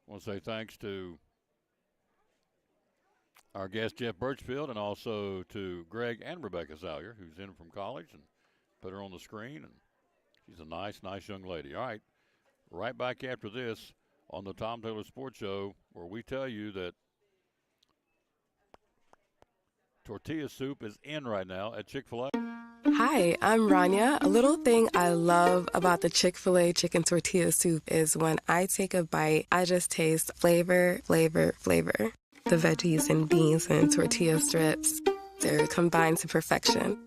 I want to say thanks to our guest, Jeff Birchfield, and also to Greg and Rebecca Salyer, who's in from college, and put her on the screen. And she's a nice young lady. All right, right back after this on the Tom Taylor Sports Show, where we tell you that tortilla soup is in right now at Chick-fil-A. Hi, I'm Rania. A little thing I love about the Chick-fil-A chicken tortilla soup is when I take a bite, I just taste flavor, flavor, flavor. The veggies and beans and tortilla strips, they're combined to perfection.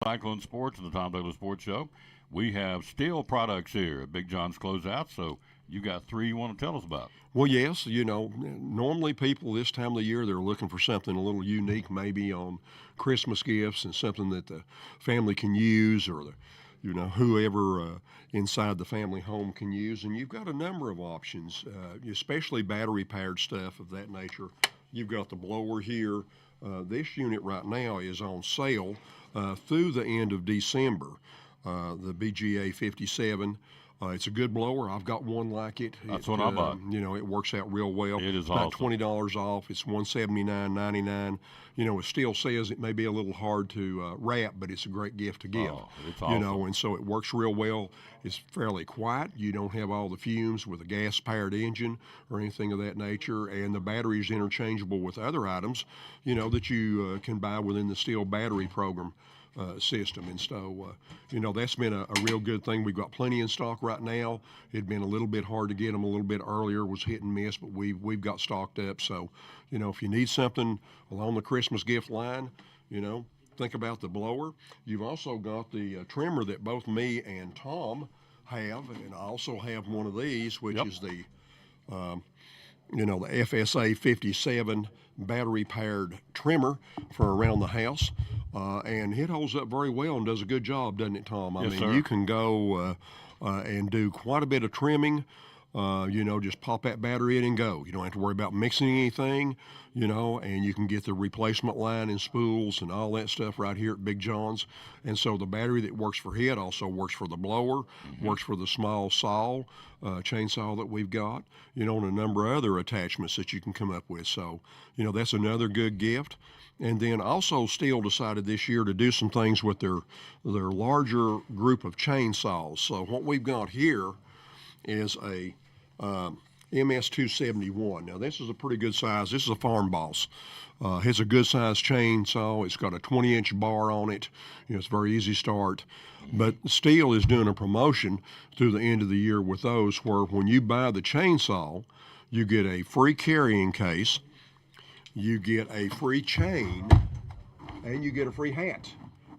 Cyclone Sports and the Tom Taylor Sports Show. We have steel products here at Big John's Closeout, so you got three you want to tell us about. Well, yes, normally people this time of the year, they're looking for something a little unique, maybe on Christmas gifts and something that the family can use or whoever inside the family home can use. And you've got a number of options, especially battery-powered stuff of that nature. You've got the blower here. This unit right now is on sale through the end of December. The BGA 57. It's a good blower. I've got one like it. That's what I bought. You know, it works out real well. It is about awesome. $20 off. It's $179.99. You know, it still says it may be a little hard to wrap, but it's a great gift to give. Oh, it's You awesome. know, and so it works real well. It's fairly quiet. You don't have all the fumes with a gas-powered engine or anything of that nature, and the battery is interchangeable with other items, you know, that you can buy within the Steel battery program system. And so, you know, that's been a real good thing. We've got plenty in stock right now. It'd been a little bit hard to get them a little bit earlier, was hit and miss, but we've got stocked up. So, you know, if you need something along the Christmas gift line, you know, think about the blower. You've also got the trimmer that both me and Tom have, and I also have one of these, which is the you know, the FSA 57 battery powered trimmer for around the house. And it holds up very well and does a good job, doesn't it, Tom? I Yes, mean, sir. you can go and do quite a bit of trimming. You know, just pop that battery in and go. You don't have to worry about mixing anything, you know, and you can get the replacement line and spools and all that stuff right here at Big John's. And so the battery that works for it also works for the blower, works for the small saw, chainsaw that we've got, you know, and a number of other attachments that you can come up with. So, you know, that's another good gift. And then also Steel decided this year to do some things with their larger group of chainsaws. So what we've got here is a MS271. Now this is a pretty good size. This is a Farm Boss. It's a good size chainsaw. It's got a 20-inch bar on it. You know, it's a very easy start. But Steel is doing a promotion through the end of the year with those, where when you buy the chainsaw, you get a free carrying case, you get a free chain, and you get a free hat.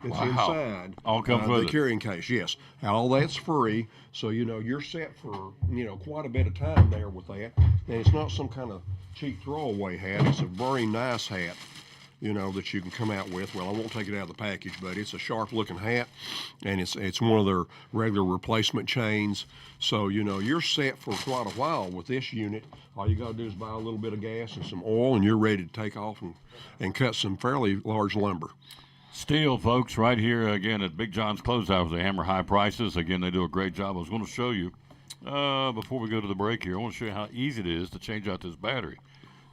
It's Wow. inside All comes with the it. carrying case. Yes, all that's free. So you know you're set for, you know, quite a bit of time there with that. And it's not some kind of cheap throwaway hat. It's a very nice hat, you know, that you can come out with. Well, I won't take it out of the package, but it's a sharp-looking hat, and it's one of their regular replacement chains. So you know you're set for quite a while with this unit. All you got to do is buy a little bit of gas and some oil, and you're ready to take off and cut some fairly large lumber. Steel, folks, right here again at Big John's Closeout with the hammer high prices. Again, they do a great job. I was going to show you before we go to the break here. I want to show you how easy it is to change out this battery.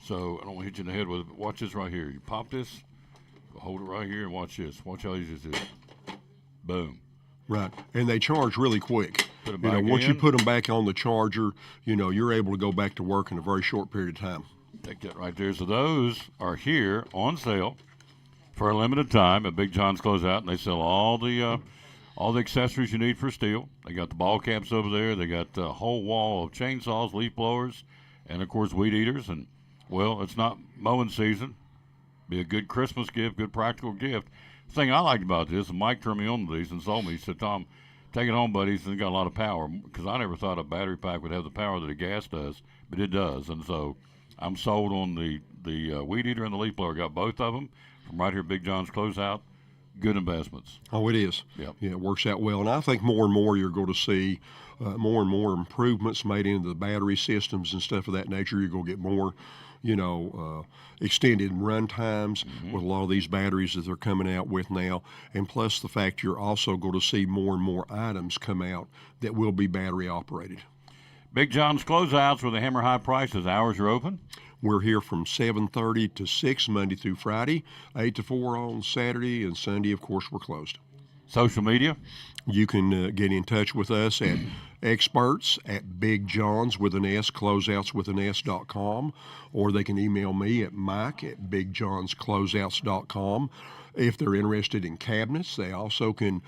So I don't want to hit you in the head with it, but watch this right here. You pop this, hold it right here, and watch this. Watch how easy it is. Boom. Right, and they charge really quick. Put it You know, back once you in. put them back on the charger, you know, you're able to go back to work in a very short period of time. Take that right there. So those are here on sale for a limited time at Big John's Closeout, and they sell all the accessories you need for Steel. They got the ball caps over there. They got a whole wall of chainsaws, leaf blowers, and of course weed eaters. And well, it's not mowing season. Be a good Christmas gift, good practical gift. The thing I liked about this, and Mike turned me on to these and sold me. He said, "Tom, take it home, buddy. It's got a lot of power." Because I never thought a battery pack would have the power that a gas does, but it does. And so I'm sold on the weed eater and the leaf blower. Got both of them from right here at Big John's Closeout. Good investments. Oh, it is. Yep. Yeah, it works out well. And I think more and more you're going to see more and more improvements made into the battery systems and stuff of that nature. You're going to get more, you know, extended run times with a lot of these batteries that they're coming out with now. And plus the fact you're also going to see more and more items come out that will be battery operated. Big John's Closeouts with the hammer high prices. Hours are open. We're here from 7:30 to 6 Monday through Friday, 8 to 4 on Saturday, and Sunday, of course, we're closed. Social media. You can get in touch with us at experts at Big John's with an S, closeouts with an S.com, or they can email me at Mike at BigJohn'sCloseouts.com. If they're interested in cabinets, they also can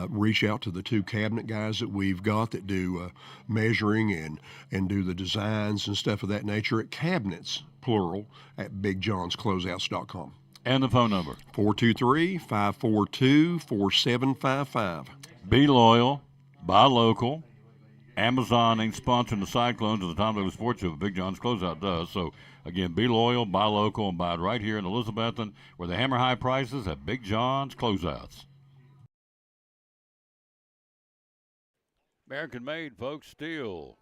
reach out to the two cabinet guys that we've got that do measuring and do the designs and stuff of that nature at cabinets, plural, at BigJohn'sCloseouts.com. And the phone number. 423-542-4755. Be loyal. Buy local. Amazon ain't sponsoring the Cyclones or the Tom Douglas Sports Show, but Big John's Closeout does. So, again, be loyal, buy local, and buy it right here in Elizabethton where the hammer high prices at Big John's Closeouts. American made, folks. Steel.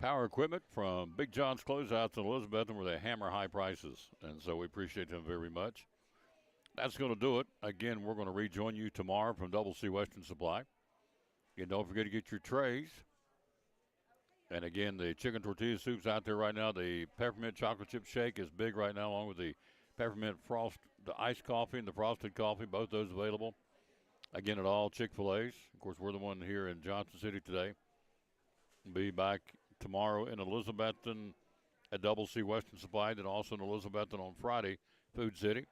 Power equipment from Big John's Closeouts in Elizabethton where they hammer high prices. And so we appreciate them very much. That's going to do it. Again, we're going to rejoin you tomorrow from Double C Western Supply. And don't forget to get your trays. And again, the chicken tortilla soup's out there right now. The peppermint chocolate chip shake is big right now, along with the peppermint the iced coffee and the frosted coffee, both those available. Again, at all Chick-fil-A's. Of course, we're the one here in Johnson City today. Be back tomorrow in Elizabethton at Double C Western Supply, then also in Elizabethton on Friday, Food City.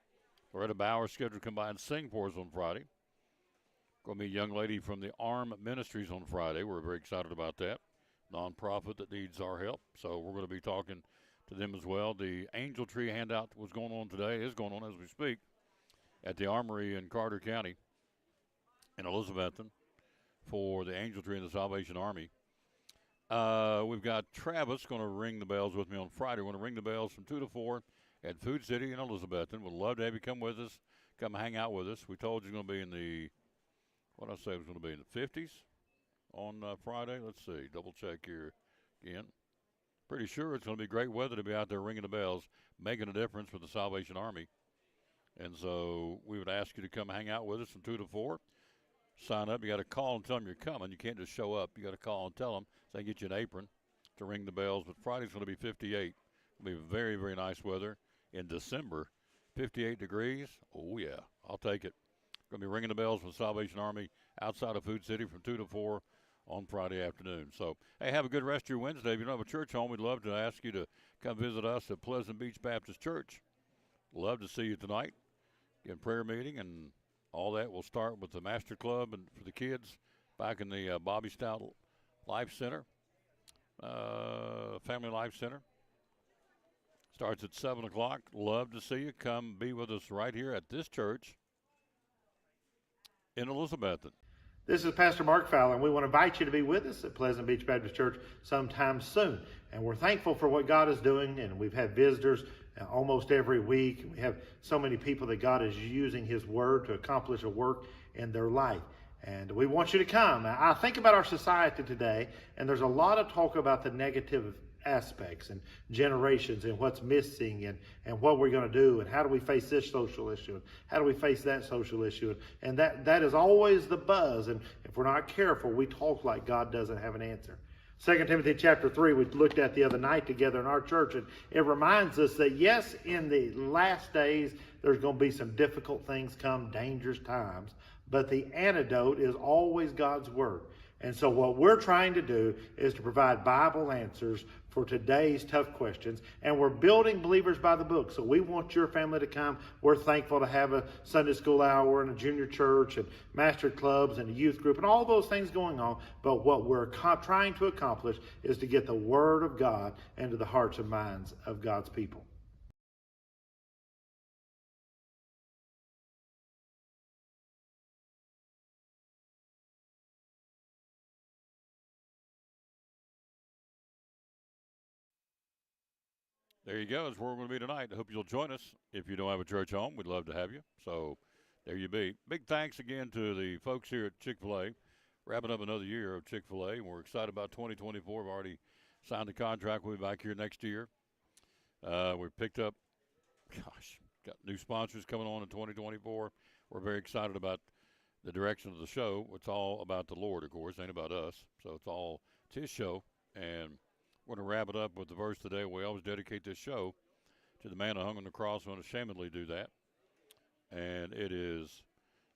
Loretta Bauer scheduled to come by and sing for us on Friday. Going to be a young lady from the ARM Ministries on Friday. We're very excited about that. Nonprofit that needs our help. So we're going to be talking to them as well. The Angel Tree handout was going on today, is going on as we speak, at the Armory in Carter County in Elizabethton for the Angel Tree and the Salvation Army. We've got Travis going to ring the bells with me on Friday. We're going to ring the bells from 2 to 4 at Food City in Elizabethton. We'd love to have you come with us, come hang out with us. We told you it's going to be in the, what I say it was going to be in the 50s on Friday. Let's see, double check here again. Pretty sure it's going to be great weather to be out there ringing the bells, making a difference for the Salvation Army. And so we would ask you to come hang out with us from 2 to 4. Sign up. You got to call and tell them you're coming. You can't just show up. You got to call and tell them so they can get you an apron to ring the bells. But Friday's going to be 58. It'll be very, very nice weather in December. 58 degrees. Oh, yeah. I'll take it. Going to be ringing the bells for the Salvation Army outside of Food City from 2 to 4 on Friday afternoon. So, hey, have a good rest of your Wednesday. If you don't have a church home, we'd love to ask you to come visit us at Pleasant Beach Baptist Church. Love to see you tonight in prayer meeting, and all that will start with the Master Club and for the kids back in the Bobby Stout Life Center, Family Life Center. Starts at 7 o'clock. Love to see you. Come be with us right here at this church in Elizabethton. This is Pastor Mark Fowler, and we want to invite you to be with us at Pleasant Beach Baptist Church sometime soon. And we're thankful for what God is doing, and we've had visitors almost every week. We have so many people that God is using His Word to accomplish a work in their life. And we want you to come. I think about our society today, and there's a lot of talk about the negative aspects and generations and what's missing and what we're going to do and how do we face this social issue and how do we face that social issue. And that is always the buzz. And if we're not careful, we talk like God doesn't have an answer. 2 Timothy chapter 3 we looked at the other night together in our church, and it reminds us that yes, in the last days there's going to be some difficult things come, dangerous times, but the antidote is always God's Word. And so what we're trying to do is to provide Bible answers for today's tough questions. And we're building Believers by the Book. So we want your family to come. We're thankful to have a Sunday school hour and a junior church and master clubs and a youth group and all those things going on. But what we're trying to accomplish is to get the Word of God into the hearts and minds of God's people. There you go. That's where we're going to be tonight. I hope you'll join us. If you don't have a church home, we'd love to have you. So there you be. Big thanks again to the folks here at Chick-fil-A. Wrapping up another year of Chick-fil-A, and we're excited about 2024. We've already signed the contract. We'll be back here next year. We picked up, got new sponsors coming on in 2024. We're very excited about the direction of the show. It's all about the Lord, of course. It ain't about us. So it's His show. And we're going to wrap it up with the verse today. We always dedicate this show to the man who hung on the cross and unashamedly do that. And it is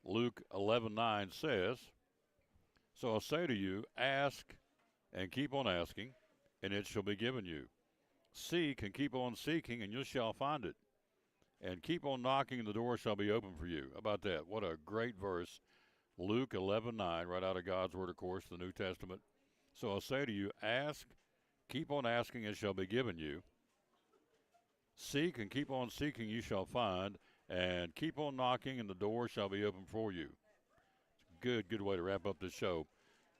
Luke 11:9 says, "So I say to you, ask and keep on asking, and it shall be given you. Seek and keep on seeking, and you shall find it. And keep on knocking, and the door shall be open for you." How about that? What a great verse. Luke 11:9, right out of God's Word, of course, the New Testament. "So I say to you, ask, keep on asking, it shall be given you. Seek and keep on seeking, you shall find. And keep on knocking, and the door shall be open for you." Good way to wrap up this show.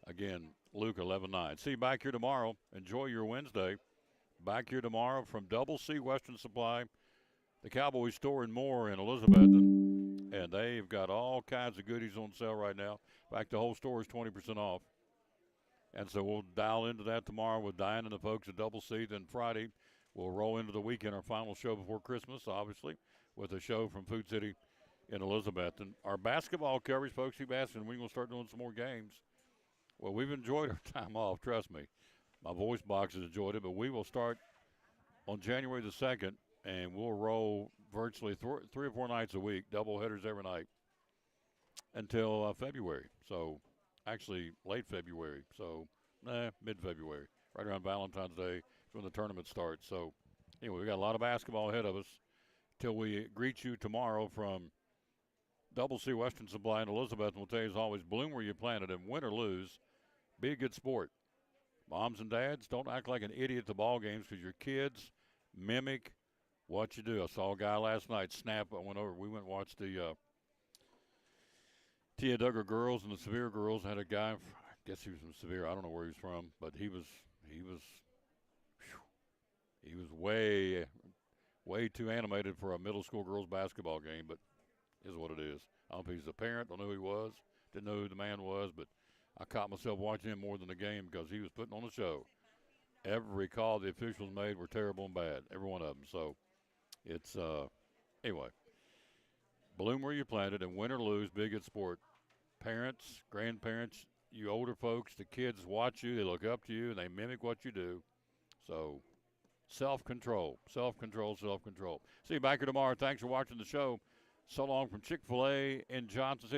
Again, Luke 11:9. See you back here tomorrow. Enjoy your Wednesday. Back here tomorrow from Double C Western Supply, the Cowboy Store and more in Elizabethton. And they've got all kinds of goodies on sale right now. In fact, the whole store is 20% off. And so we'll dial into that tomorrow with Diane and the folks at Double C. Then Friday, we'll roll into the weekend, our final show before Christmas, obviously, with a show from Food City in Elizabeth. And our basketball coverage, folks keep asking, when are we going to start doing some more games? Well, we've enjoyed our time off, trust me. My voice box has enjoyed it, but we will start on January the 2nd, and we'll roll virtually 3 or 4 nights a week, double headers every night, until February. So, actually, late February. So, mid-February, right around Valentine's Day is when the tournament starts. So, anyway, we got a lot of basketball ahead of us till we greet you tomorrow from Double C Western Supply in Elizabeth. And we'll tell you, as always, bloom where you planted, and win or lose, be a good sport. Moms and dads, don't act like an idiot at the ball games, because your kids mimic what you do. I saw a guy last night snap. We went and watched the Tia Duggar girls and the Severe girls. Had a guy, I guess he was from Severe. I don't know where he's from, but he was way too animated for a middle school girls basketball game, but is what it is. I don't know if he's a parent, don't know who he was, didn't know who the man was, but I caught myself watching him more than the game because he was putting on a show. Every call the officials made were terrible and bad, every one of them. So it's, anyway, bloom where you planted, and win or lose, be a good sport. Parents, grandparents, you older folks, the kids watch you, they look up to you, and they mimic what you do. So self-control, self-control, self-control. See you back here tomorrow. Thanks for watching the show. So long from Chick-fil-A in Johnson City.